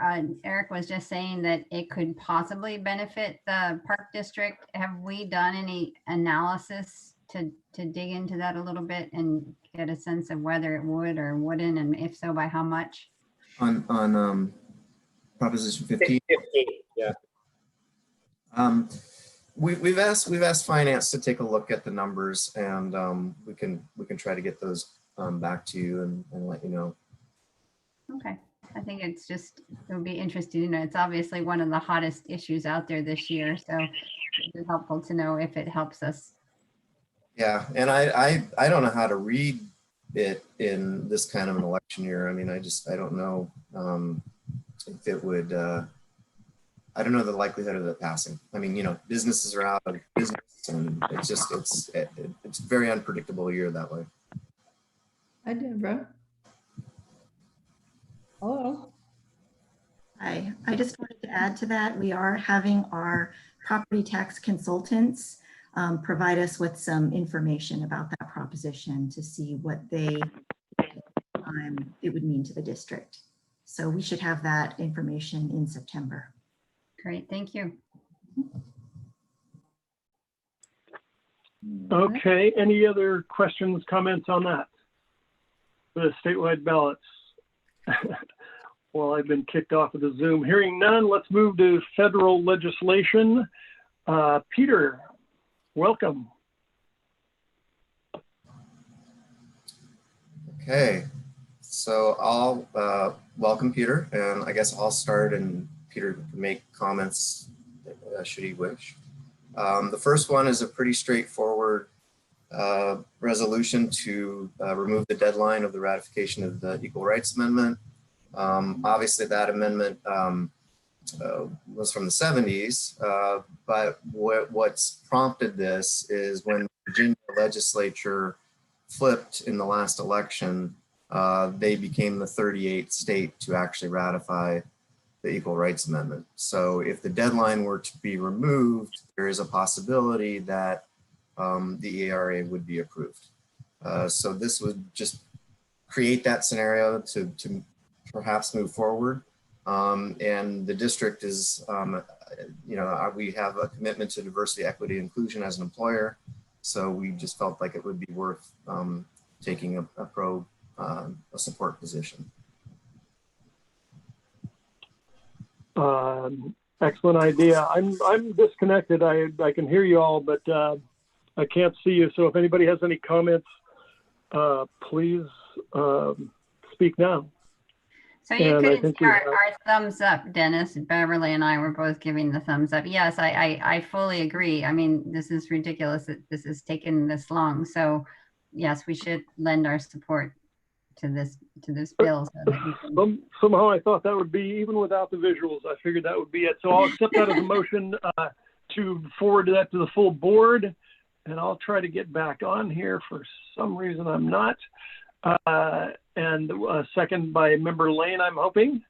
Eric was just saying that it could possibly benefit the park district. Have we done any analysis to dig into that a little bit and get a sense of whether it would or wouldn't, and if so, by how much? On Proposition 15. 15, yeah. We've asked finance to take a look at the numbers, and we can try to get those back to you and let you know. Okay, I think it would be interesting to know. It's obviously one of the hottest issues out there this year, so it's helpful to know if it helps us. Yeah, and I don't know how to read it in this kind of an election year. I mean, I don't know if it would. I don't know the likelihood of it passing. I mean, you know, businesses are out of business, and it's a very unpredictable year that way. Hi, Deborah. Hello. Hi, I just wanted to add to that. We are having our property tax consultants provide us with some information about that proposition to see what it would mean to the district. So we should have that information in September. Great, thank you. Okay, any other questions, comments on that? The statewide ballots. Well, I've been kicked off of the Zoom. Hearing none, let's move to federal legislation. Peter, welcome. Okay, so I'll welcome Peter, and I guess I'll start, and Peter can make comments should he wish. The first one is a pretty straightforward resolution to remove the deadline of the ratification of the Equal Rights Amendment. Obviously, that amendment was from the 70s, but what's prompted this is when the Virginia legislature flipped in the last election, they became the 38th state to actually ratify the Equal Rights Amendment. So if the deadline were to be removed, there is a possibility that the ERA would be approved. So this would just create that scenario to perhaps move forward. And the district is, you know, we have a commitment to diversity, equity, inclusion as an employer. So we just felt like it would be worth taking a support position. Excellent idea. I'm disconnected. I can hear you all, but I can't see you. So if anybody has any comments, please speak now. So you couldn't see our thumbs up, Dennis. Beverly and I were both giving the thumbs up. Yes, I fully agree. I mean, this is ridiculous that this has taken this long. So yes, we should lend our support to this bill. So that we can... Somehow I thought that would be, even without the visuals, I figured that would be it. So I'll accept that as a motion to forward that to the full board. And I'll try to get back on here. For some reason, I'm not. And a second by Member Lane, I'm hoping.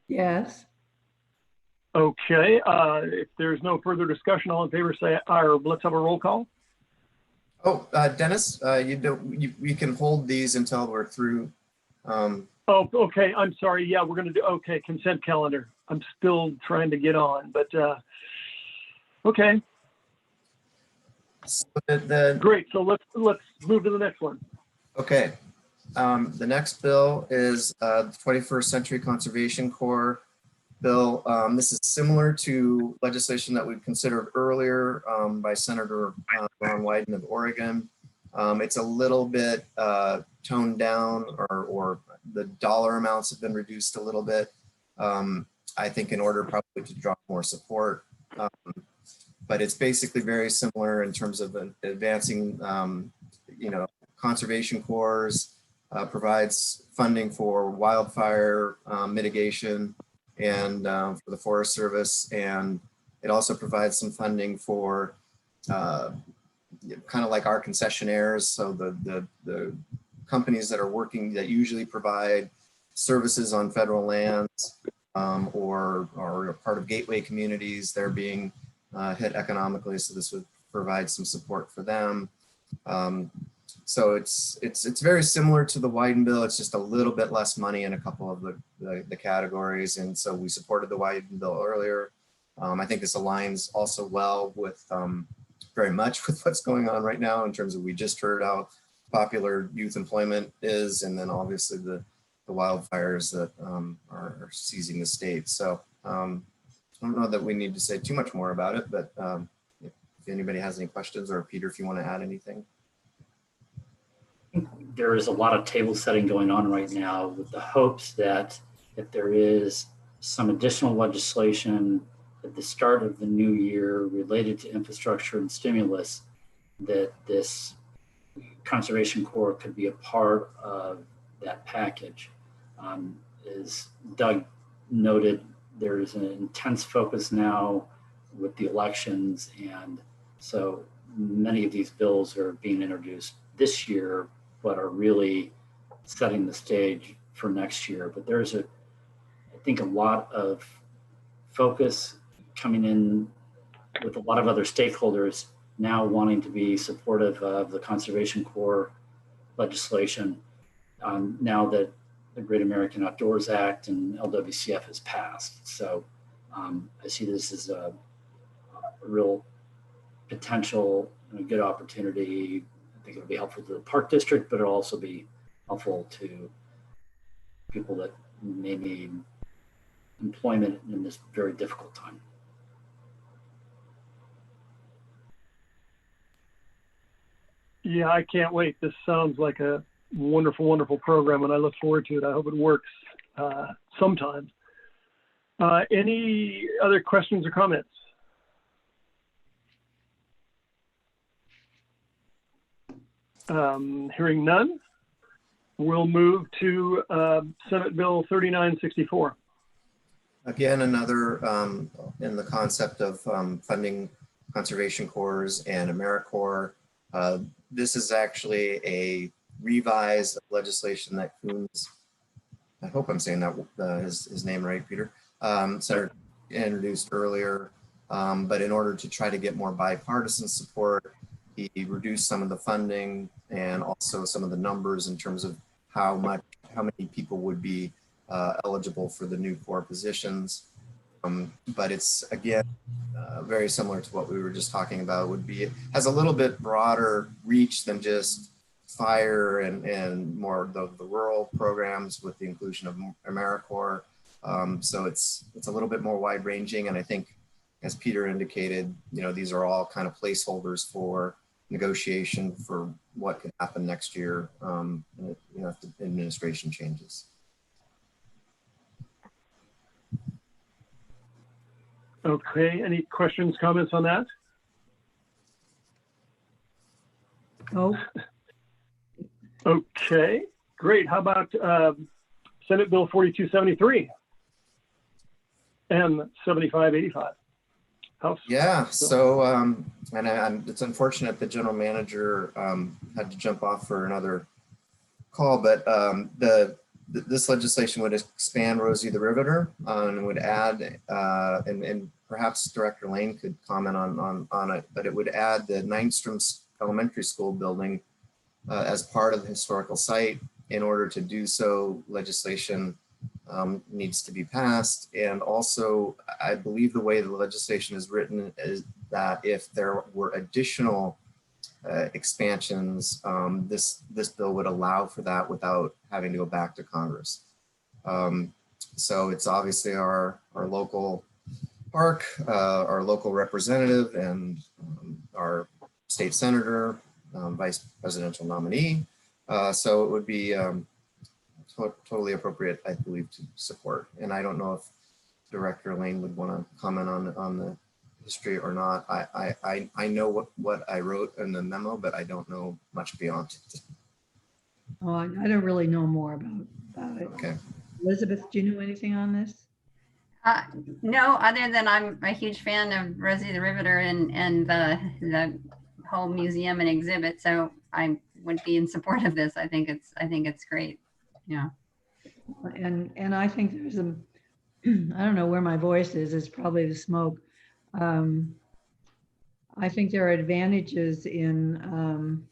Yes. Okay. If there's no further discussion, all in favor say aye, or let's have a roll call. Oh, Dennis, you can hold these until we're through. Oh, okay. I'm sorry. Yeah, we're going to do, okay, consent calendar. I'm still trying to get on, but okay. So great. So let's move to the next one. Okay. The next bill is the 21st Century Conservation Corps bill. This is similar to legislation that we considered earlier by Senator Ron Wyden of Oregon. It's a little bit toned down, or the dollar amounts have been reduced a little bit. I think in order probably to draw more support. But it's basically very similar in terms of advancing, conservation corps, provides funding for wildfire mitigation and for the Forest Service. And it also provides some funding for kind of like our concessionaires. So the companies that are working, that usually provide services on federal lands or are part of gateway communities, they're being hit economically. So this would provide some support for them. So it's very similar to the Wyden bill. It's just a little bit less money in a couple of the categories. And so we supported the Wyden bill earlier. I think this aligns also well with very much with what's going on right now in terms of, we just heard how popular youth employment is, and then obviously the wildfires that are seizing the state. So I don't know that we need to say too much more about it, but if anybody has any questions, or Peter, if you want to add anything. There is a lot of table setting going on right now with the hopes that if there is some additional legislation at the start of the new year related to infrastructure and stimulus, that this Conservation Corps could be a part of that package. As Doug noted, there is an intense focus now with the elections, and so many of these bills are being introduced this year, but are really setting the stage for next year. But there's I think a lot of focus coming in with a lot of other stakeholders now wanting to be supportive of the Conservation Corps legislation now that the Great American Outdoors Act and LWCF has passed. So I see this as a real potential and a good opportunity. I think it'll be helpful to the Park District, but it'll also be helpful to people that may need employment in this very difficult time. Yeah, I can't wait. This sounds like a wonderful, wonderful program, and I look forward to it. I hope it works sometime. Any other questions or comments? Hearing none, we'll move to Senate Bill 3964. Again, another in the concept of funding conservation corps and AmeriCorps. This is actually a revised legislation that Coons, I hope I'm saying that his name right, Peter, Senator introduced earlier. But in order to try to get more bipartisan support, he reduced some of the funding and also some of the numbers in terms of how many people would be eligible for the new Corps positions. But it's, again, very similar to what we were just talking about. It has a little bit broader reach than just fire and more the rural programs with the inclusion of AmeriCorps. So it's a little bit more wide ranging. And I think, as Peter indicated, these are all kind of placeholders for negotiation for what could happen next year if the administration changes. Okay, any questions, comments on that? Oh, Okay, great. How about Senate Bill 4273 and 7585? House. Yeah, so it's unfortunate the general manager had to jump off for another call, but this legislation would expand Rosie the Riveter and would add, and perhaps Director Lane could comment on it, but it would add the Nynstrom Elementary School building as part of the historical site. In order to do so, legislation needs to be passed. And also, I believe the way the legislation is written is that if there were additional expansions, this bill would allow for that without having to go back to Congress. So it's obviously our local park, our local representative, and our state senator, vice presidential nominee. So it would be totally appropriate, I believe, to support. And I don't know if Director Lane would want to comment on the history or not. I know what I wrote in the memo, but I don't know much beyond it. Oh, I don't really know more about it. Okay. Elizabeth, do you know anything on this? No, other than I'm a huge fan of Rosie the Riveter and the whole museum and exhibit, so I would be in support of this. I think it's great. Yeah. And I think there's a, I don't know where my voice is. It's probably the smoke. I think there are advantages in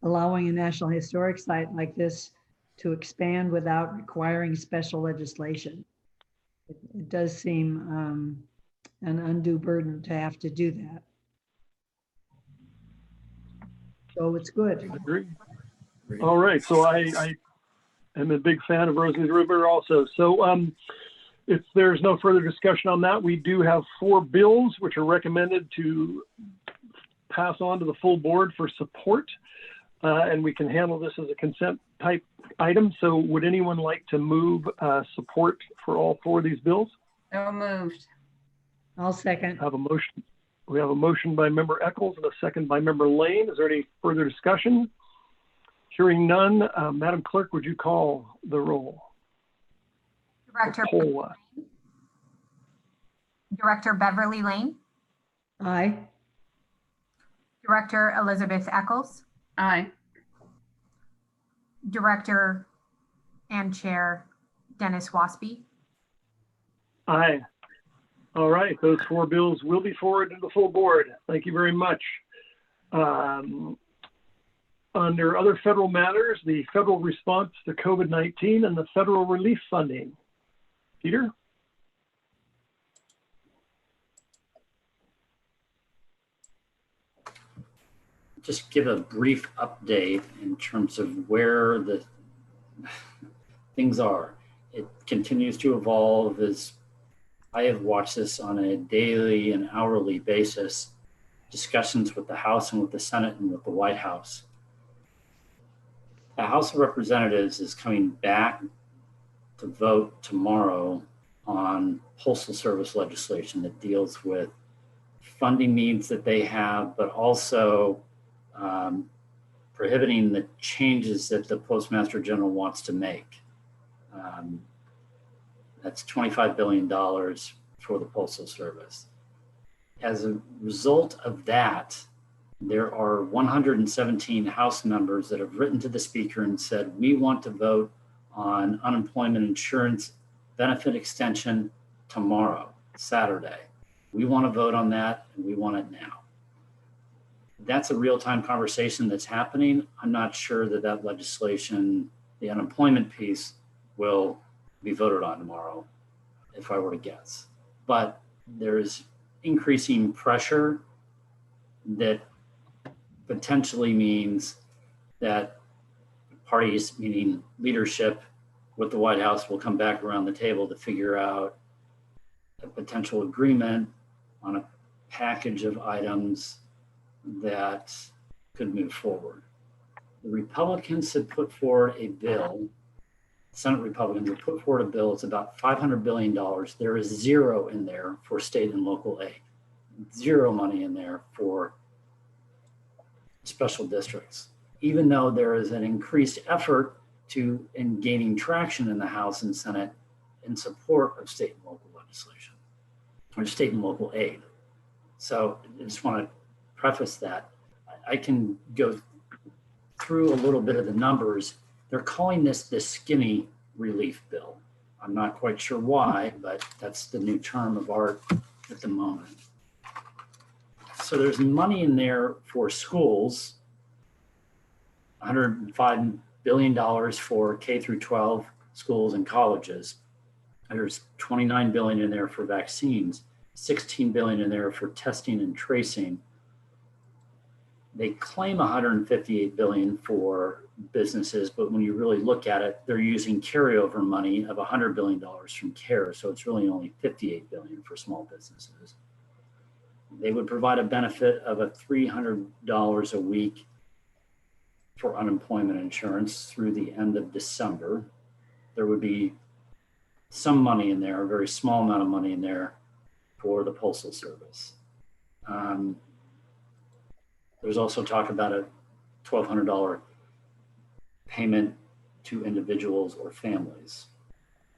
allowing a National Historic Site like this to expand without requiring special legislation. It does seem an undue burden to have to do that. So it's good. I agree. All right, so I am a big fan of Rosie's River also. So if there's no further discussion on that, we do have 4 bills which are recommended to pass on to the full board for support. And we can handle this as a consent type item. So would anyone like to move support for all 4 of these bills? So moved. I'll second. Have a motion. We have a motion by Member Eccles and a second by Member Lane. Is there any further discussion? Hearing none, Madam Clerk, would you call the roll? Director Beverly Lane. Aye. Director Elizabeth Eccles. Aye. Director and Chair Dennis Waspy. Aye. All right, those 4 bills will be forwarded to the full board. Thank you very much. Under other federal matters, the federal response to COVID-19 and the federal relief funding. Peter? Just give a brief update in terms of where the things are. It continues to evolve as I have watched this on a daily and hourly basis, discussions with the House and with the Senate and with the White House. The House of Representatives is coming back to vote tomorrow on postal service legislation that deals with funding needs that they have, but also prohibiting the changes that the Postmaster General wants to make. That's $25 billion for the Postal Service. As a result of that, there are 117 House members that have written to the Speaker and said, we want to vote on unemployment insurance benefit extension tomorrow, Saturday. We want to vote on that and we want it now. That's a real-time conversation that's happening. I'm not sure that that legislation, the unemployment piece, will be voted on tomorrow, if I were to guess. But there is increasing pressure that potentially means that parties, meaning leadership with the White House, will come back around the table to figure out a potential agreement on a package of items that could move forward. The Republicans had put forward a bill, Senate Republicans have put forward a bill, it's about $500 billion. There is zero in there for state and local aid, zero money in there for special districts, even though there is an increased effort in gaining traction in the House and Senate in support of state and local legislation or state and local aid. So I just want to preface that. I can go through a little bit of the numbers. They're calling this the skinny relief bill. I'm not quite sure why, but that's the new term of art at the moment. So there's money in there for schools, $105 billion for K through 12 schools and colleges. There's $29 billion in there for vaccines, $16 billion in there for testing and tracing. They claim $158 billion for businesses, but when you really look at it, they're using carryover money of $100 billion from CARES, so it's really only $58 billion for small businesses. They would provide a benefit of a $300 a week for unemployment insurance through the end of December. There would be some money in there, a very small amount of money in there for the Postal Service. There's also talk about a $1,200 payment to individuals or families.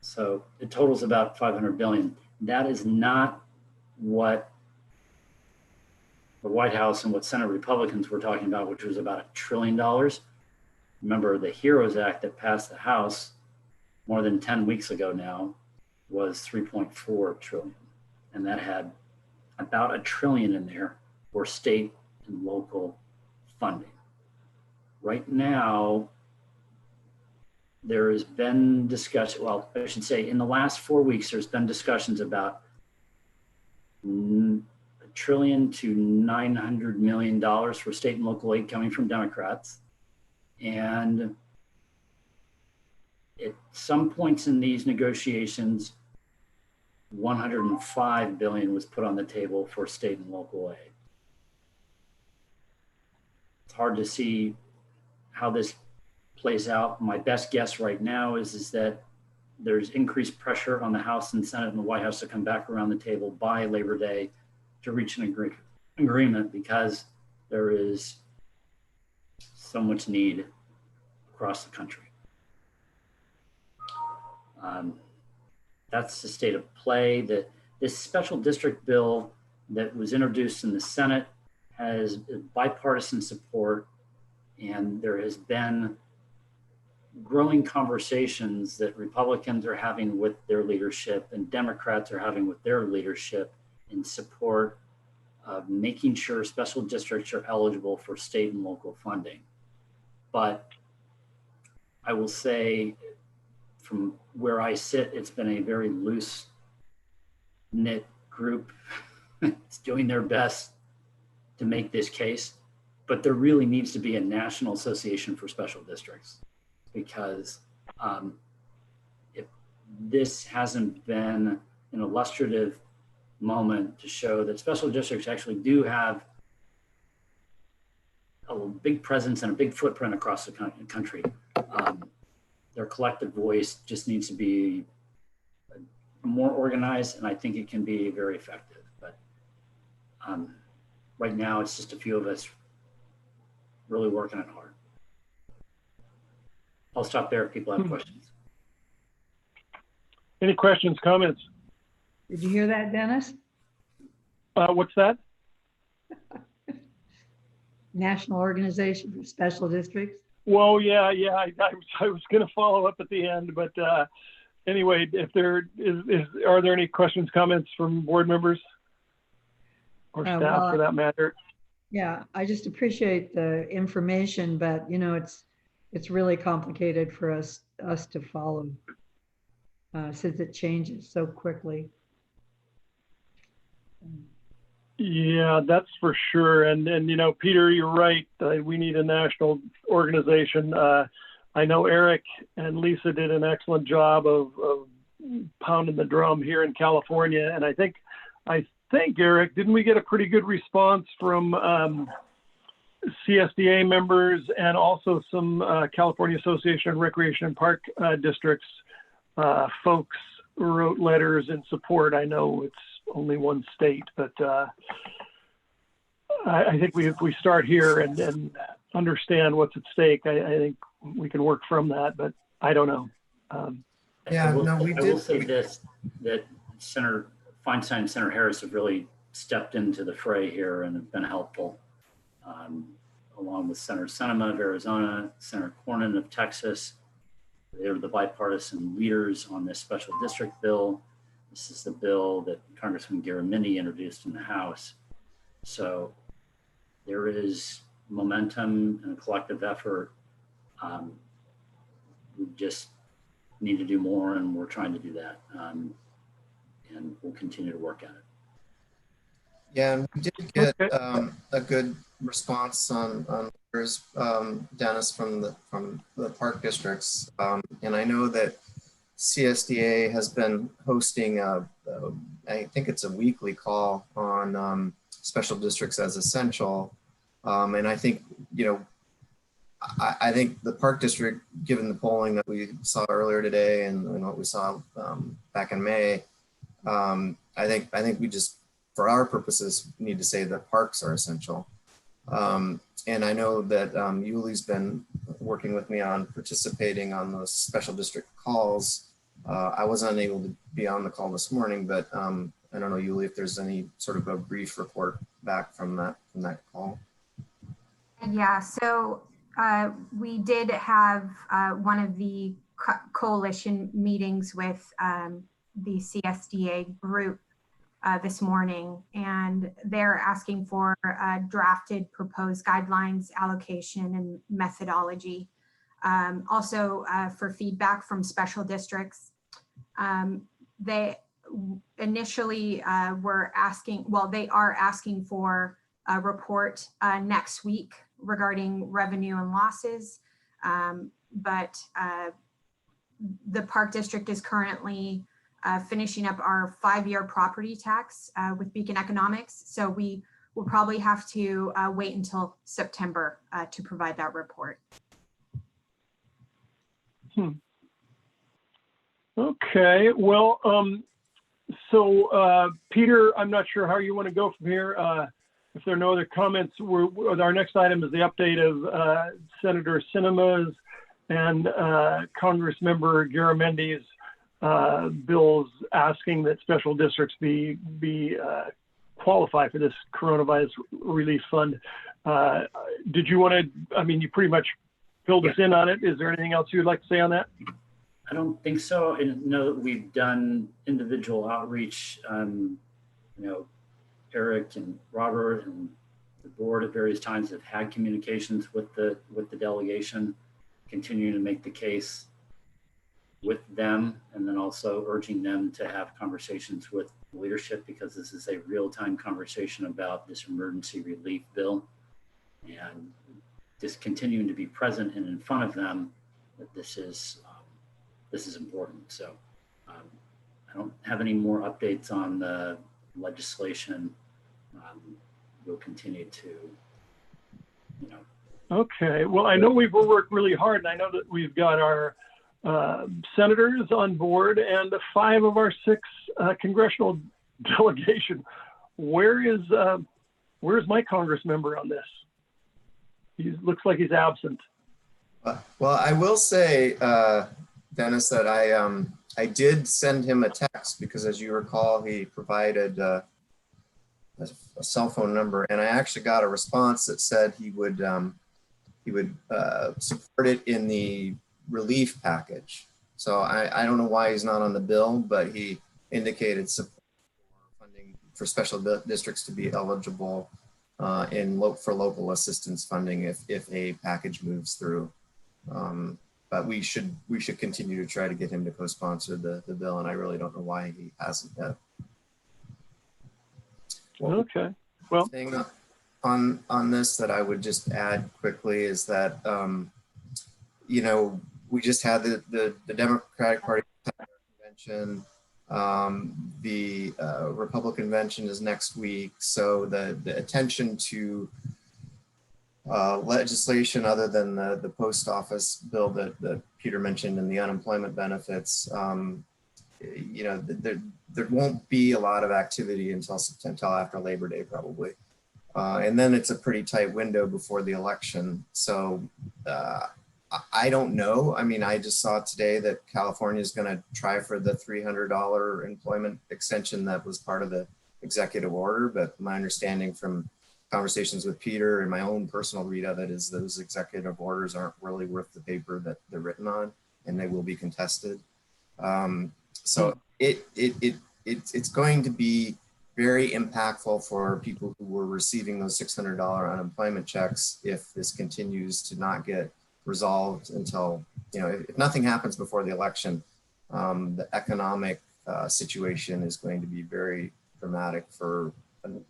So it totals about $500 billion. That is not what the White House and what Senate Republicans were talking about, which was about $1 trillion. Remember, the HEROES Act that passed the House more than 10 weeks ago now was 3.4 trillion. And that had about $1 trillion in there for state and local funding. Right now, there has been discussion, well, I should say in the last 4 weeks, there's been discussions about $1 trillion to $900 million for state and local aid coming from Democrats. And at some points in these negotiations, $105 billion was put on the table for state and local aid. It's hard to see how this plays out. My best guess right now is that there's increased pressure on the House and Senate and the White House to come back around the table by Labor Day to reach an agreement, because there is so much need across the country. That's the state of play. That this special district bill that was introduced in the Senate has bipartisan support, and there has been growing conversations that Republicans are having with their leadership and Democrats are having with their leadership in support of making sure special districts are eligible for state and local funding. But I will say, from where I sit, it's been a very loose knit group. It's doing their best to make this case, but there really needs to be a national association for special districts, because if this hasn't been an illustrative moment to show that special districts actually do have a big presence and a big footprint across the country. Their collective voice just needs to be more organized, and I think it can be very effective. But right now, it's just a few of us really working it hard. I'll stop there if people have questions. Any questions, comments? Did you hear that, Dennis? What's that? National Organization for Special Districts. Well, yeah. I was going to follow up at the end, but anyway, if there are there any questions, comments from board members or staff, well, for that matter? Yeah, I just appreciate the information, but you know, it's really complicated for us to follow since it changes so quickly. Yeah, that's for sure. And you know, Peter, you're right. We need a national organization. I know Eric and Lisa did an excellent job of pounding the drum here in California. And I think Eric, didn't we get a pretty good response from CSDA members and also some California Association of Recreation and Park Districts folks wrote letters in support. I know it's only one state, but I think if we start here and understand what's at stake, I think we can work from that, but I don't know. I will say this, that Senator Feinstein and Senator Harris have really stepped into the fray here and have been helpful, along with Senator Sinema of Arizona, Senator Cornyn of Texas. They're the bipartisan leaders on this special district bill. This is the bill that Congressman Garamendi introduced in the House. So there is momentum and a collective effort. We just need to do more, and we're trying to do that. And we'll continue to work at it. Yeah, and we did get a good response on Dennis, from the park districts, and I know that CSDA has been hosting I think it's a weekly call on special districts as essential, and I think I think the park district, given the polling that we saw earlier today and what we saw back in May, I think we just, for our purposes, need to say that parks are essential. And I know that Yuli's been working with me on participating on those special district calls. I was unable to be on the call this morning, but I don't know, Yuli, if there's any sort of a brief report back from that call. Yeah, so we did have one of the coalition meetings with the CSDA group this morning, and they're asking for drafted proposed guidelines, allocation, and methodology. Also for feedback from special districts. They initially were asking, well, they are asking for a report next week regarding revenue and losses. But the Park District is currently finishing up our 5-year property tax with Beacon Economics. So we will probably have to wait until September to provide that report. Okay, well, so Peter, I'm not sure how you want to go from here. If there are no other comments, our next item is the update of Senator Sinema's and Congress member Garamendi's bills asking that special districts be qualify for this coronavirus relief fund. Did you want to, I mean, you pretty much filled us in on it. Is there anything else you'd like to say on that? I don't think so. I know that we've done individual outreach. Eric and Robert and the board at various times have had communications with the delegation, continuing to make the case with them, and then also urging them to have conversations with leadership, because this is a real-time conversation about this emergency relief bill, and just continuing to be present and in front of them that this is important. So I don't have any more updates on the legislation. We'll continue to, Okay, well, I know we've worked really hard, and I know that we've got our senators on board and 5 of our 6 congressional delegation. Where's my Congress member on this? He looks like he's absent. Well, I will say, Dennis, that I did send him a text because, as you recall, he provided a cell phone number, and I actually got a response that said he would support it in the relief package. So I don't know why he's not on the bill, but he indicated support for funding for special districts to be eligible for local assistance funding if a package moves through. But we should continue to try to get him to co-sponsor the bill, and I really don't know why he hasn't yet. Okay, well, thing on this that I would just add quickly is that we just had the Democratic Party convention. The Republican convention is next week, so the attention to legislation other than the post office bill that Peter mentioned and the unemployment benefits, there won't be a lot of activity until after Labor Day probably. And then it's a pretty tight window before the election. So I don't know. I mean, I just saw today that California is going to try for the $300 employment extension that was part of the executive order. But my understanding from conversations with Peter and my own personal read of it is those executive orders aren't really worth the paper that they're written on, and they will be contested. So it's going to be very impactful for people who were receiving those $600 unemployment checks if this continues to not get resolved until, if nothing happens before the election, the economic situation is going to be very dramatic for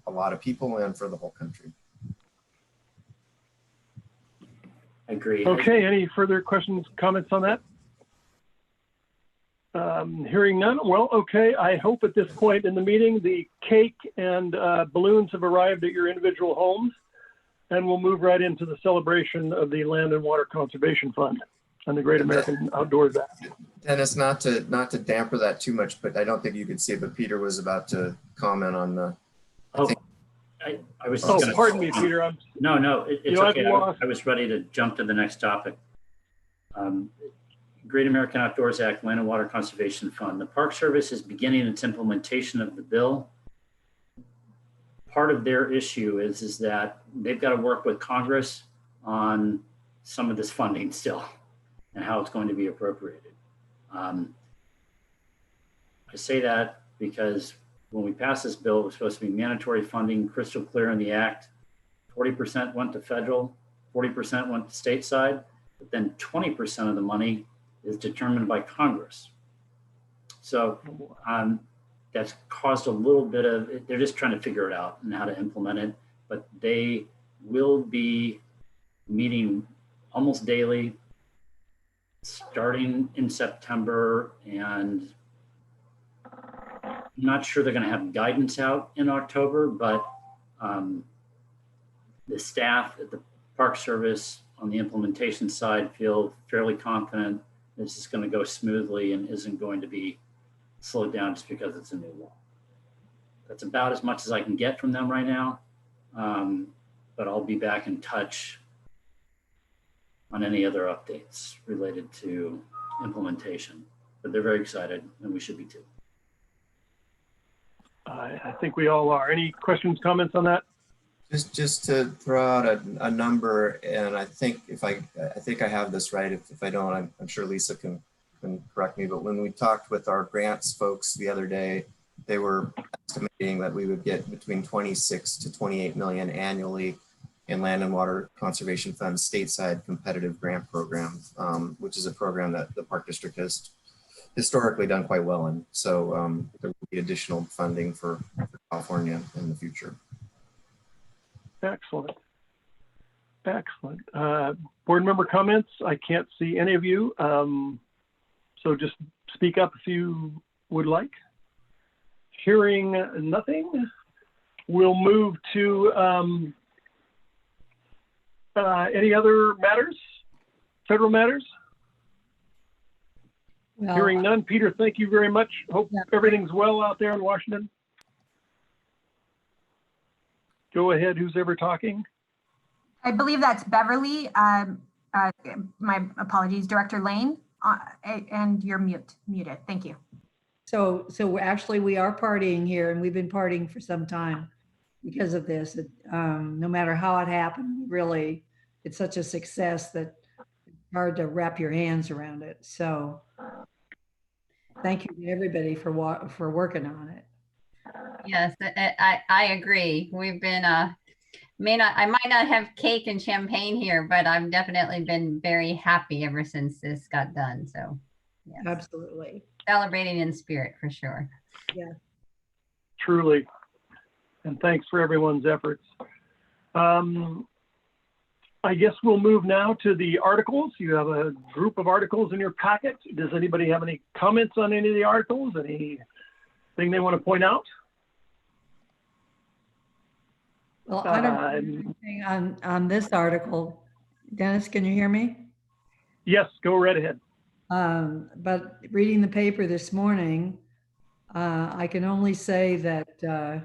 a lot of people and for the whole country. agree. Okay, any further questions, comments on that? Hearing none, well, okay, I hope at this point in the meeting, the cake and balloons have arrived at your individual homes, and we'll move right into the celebration of the Land and Water Conservation Fund and the Great American Outdoors Act. Dennis, not to damper that too much, but I don't think you could see it, but Peter was about to comment on the. I was. Oh, gonna, pardon me, Peter. No, it's know, okay. I've I was ready to jump to the next topic. Great American Outdoors Act, Land and Water Conservation Fund. The Park Service is beginning its implementation of the bill. Part of their issue is that they've got to work with Congress on some of this funding still and how it's going to be appropriated. I say that because when we passed this bill, it was supposed to be mandatory funding, crystal clear in the act. 40% went to federal, 40% went to state side, but then 20% of the money is determined by Congress. So that's caused a little bit of, they're just trying to figure it out and how to implement it, but they will be meeting almost daily starting in September, and I'm not sure they're going to have guidance out in October, but the staff at the Park Service on the implementation side feel fairly confident this is going to go smoothly and isn't going to be slowed down just because it's a new law. That's about as much as I can get from them right now, but I'll be back in touch on any other updates related to implementation. But they're very excited, and we should be too. I think we all are. Any questions, comments on that? Just to throw out a number, and I think I have this right. If I don't, I'm sure Lisa can correct me. But when we talked with our grants folks the other day, they were estimating that we would get between 26 to 28 million annually in Land and Water Conservation Fund stateside competitive grant program, which is a program that the Park District has historically done quite well in. So there will be additional funding for California in the future. Excellent. Excellent. Board member comments? I can't see any of you. So just speak up if you would like. Hearing nothing, we'll move to any other matters, federal matters? Well, Hearing none. Peter, thank you very much. Hope everything's well out there in Washington. Go ahead, who's ever talking? I believe that's Beverly. My apologies, Director Lane, and you're muted. Thank you. So actually we are partying here, and we've been partying for some time because of this. No matter how it happened, really, it's such a success that it's hard to wrap your hands around it. So thank you to everybody for working on it. Yes, I agree. We've been, I might not have cake and champagne here, but I've definitely been very happy ever since this got done. So yes. Absolutely. Celebrating in spirit for sure. Yeah. Truly. And thanks for everyone's efforts. I guess we'll move now to the articles. You have a group of articles in your packet. Does anybody have any comments on any of the articles? Anything they want to point out? Well, I don't have anything on this article. Dennis, can you hear me? Yes, go right ahead. But reading the paper this morning, I can only say that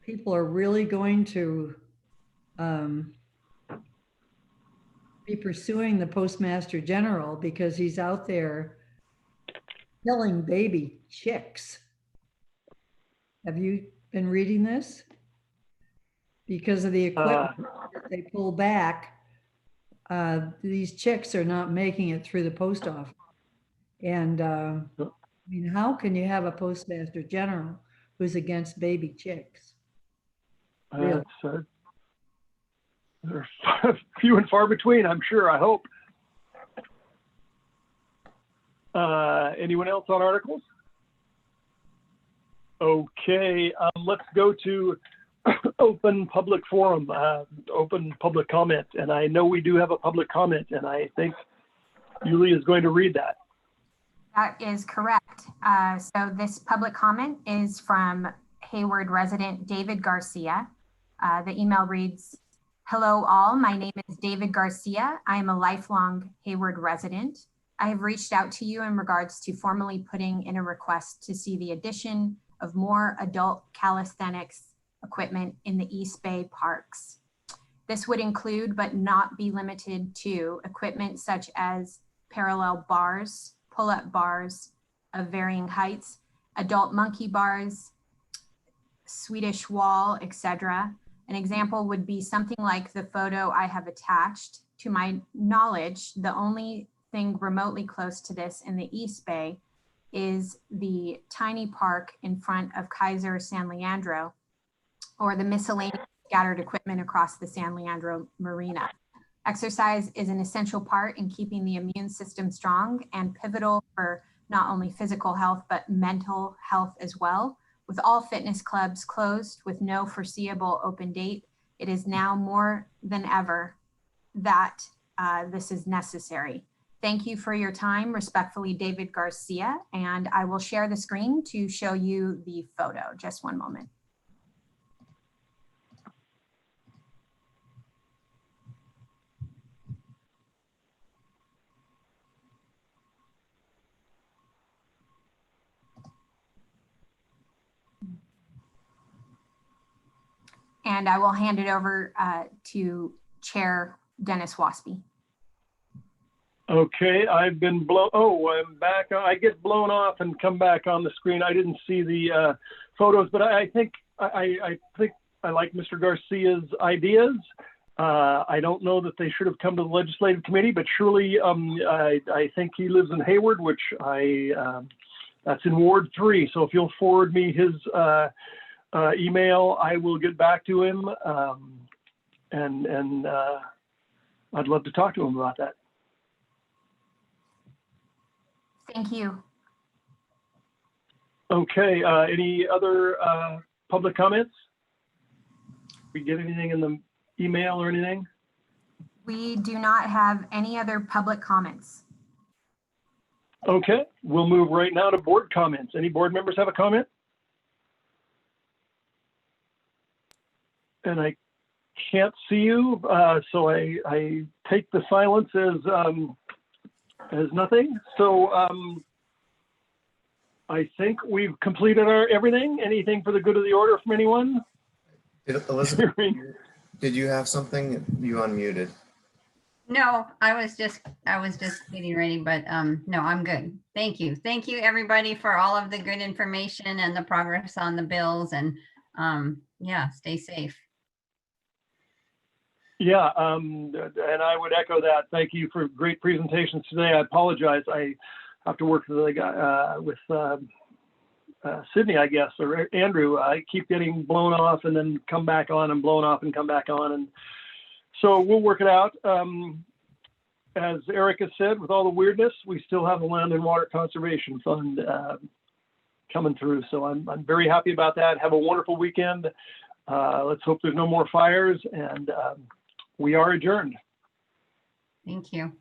people are really going to be pursuing the Postmaster General because he's out there killing baby chicks. Have you been reading this? Because of the equipment that they pull back, these chicks are not making it through the post office. And I mean, how can you have a Postmaster General who's against baby chicks? Really? They're few and far between, I'm sure, I hope. Anyone else on articles? Okay, let's go to open public forum, open public comment. And I know we do have a public comment, and I think Yuli is going to read that. That is correct. So this public comment is from Hayward resident David Garcia. The email reads, "Hello all, my name is David Garcia. I am a lifelong Hayward resident. I have reached out to you in regards to formally putting in a request to see the addition of more adult calisthenics equipment in the East Bay parks. This would include, but not be limited to, equipment such as parallel bars, pull-up bars of varying heights, adult monkey bars, Swedish wall, etc. An example would be something like the photo I have attached. To my knowledge, the only thing remotely close to this in the East Bay is the tiny park in front of Kaiser San Leandro, or the miscellaneous scattered equipment across the San Leandro Marina. Exercise is an essential part in keeping the immune system strong and pivotal for not only physical health, but mental health as well. With all fitness clubs closed with no foreseeable open date, it is now more than ever that this is necessary. Thank you for your time. Respectfully, David Garcia, and I will share the screen to show you the photo. Just one moment. And I will hand it over to Chair Dennis Waspy. Okay, I've been blown. Oh, I'm back. I get blown off and come back on the screen. I didn't see the photos, but I think I like Mr. Garcia's ideas. I don't know that they should have come to the legislative committee, but surely I think he lives in Hayward, which that's in Ward 3. So if you'll forward me his email, I will get back to him, and I'd love to talk to him about that. Thank you. Okay, any other public comments? We get anything in the email or anything? We do not have any other public comments. Okay, we'll move right now to board comments. Any board members have a comment? And I can't see you, so I take the silence as nothing. So I think we've completed our everything. Anything for the good of the order from anyone? Elizabeth, did you have something? You unmuted. No, I was just getting ready, but no, I'm good. Thank you. Thank you everybody for all of the good information and the progress on the bills, and yeah, stay safe. Yeah, and I would echo that. Thank you for great presentations today. I apologize. I have to work with Sydney, I guess, or Andrew. I keep getting blown off and then come back on, and blown off and come back on. And so we'll work it out. As Erica said, with all the weirdness, we still have the Land and Water Conservation Fund coming through. So I'm very happy about that. Have a wonderful weekend. Let's hope there's no more fires, and we are adjourned. Thank you.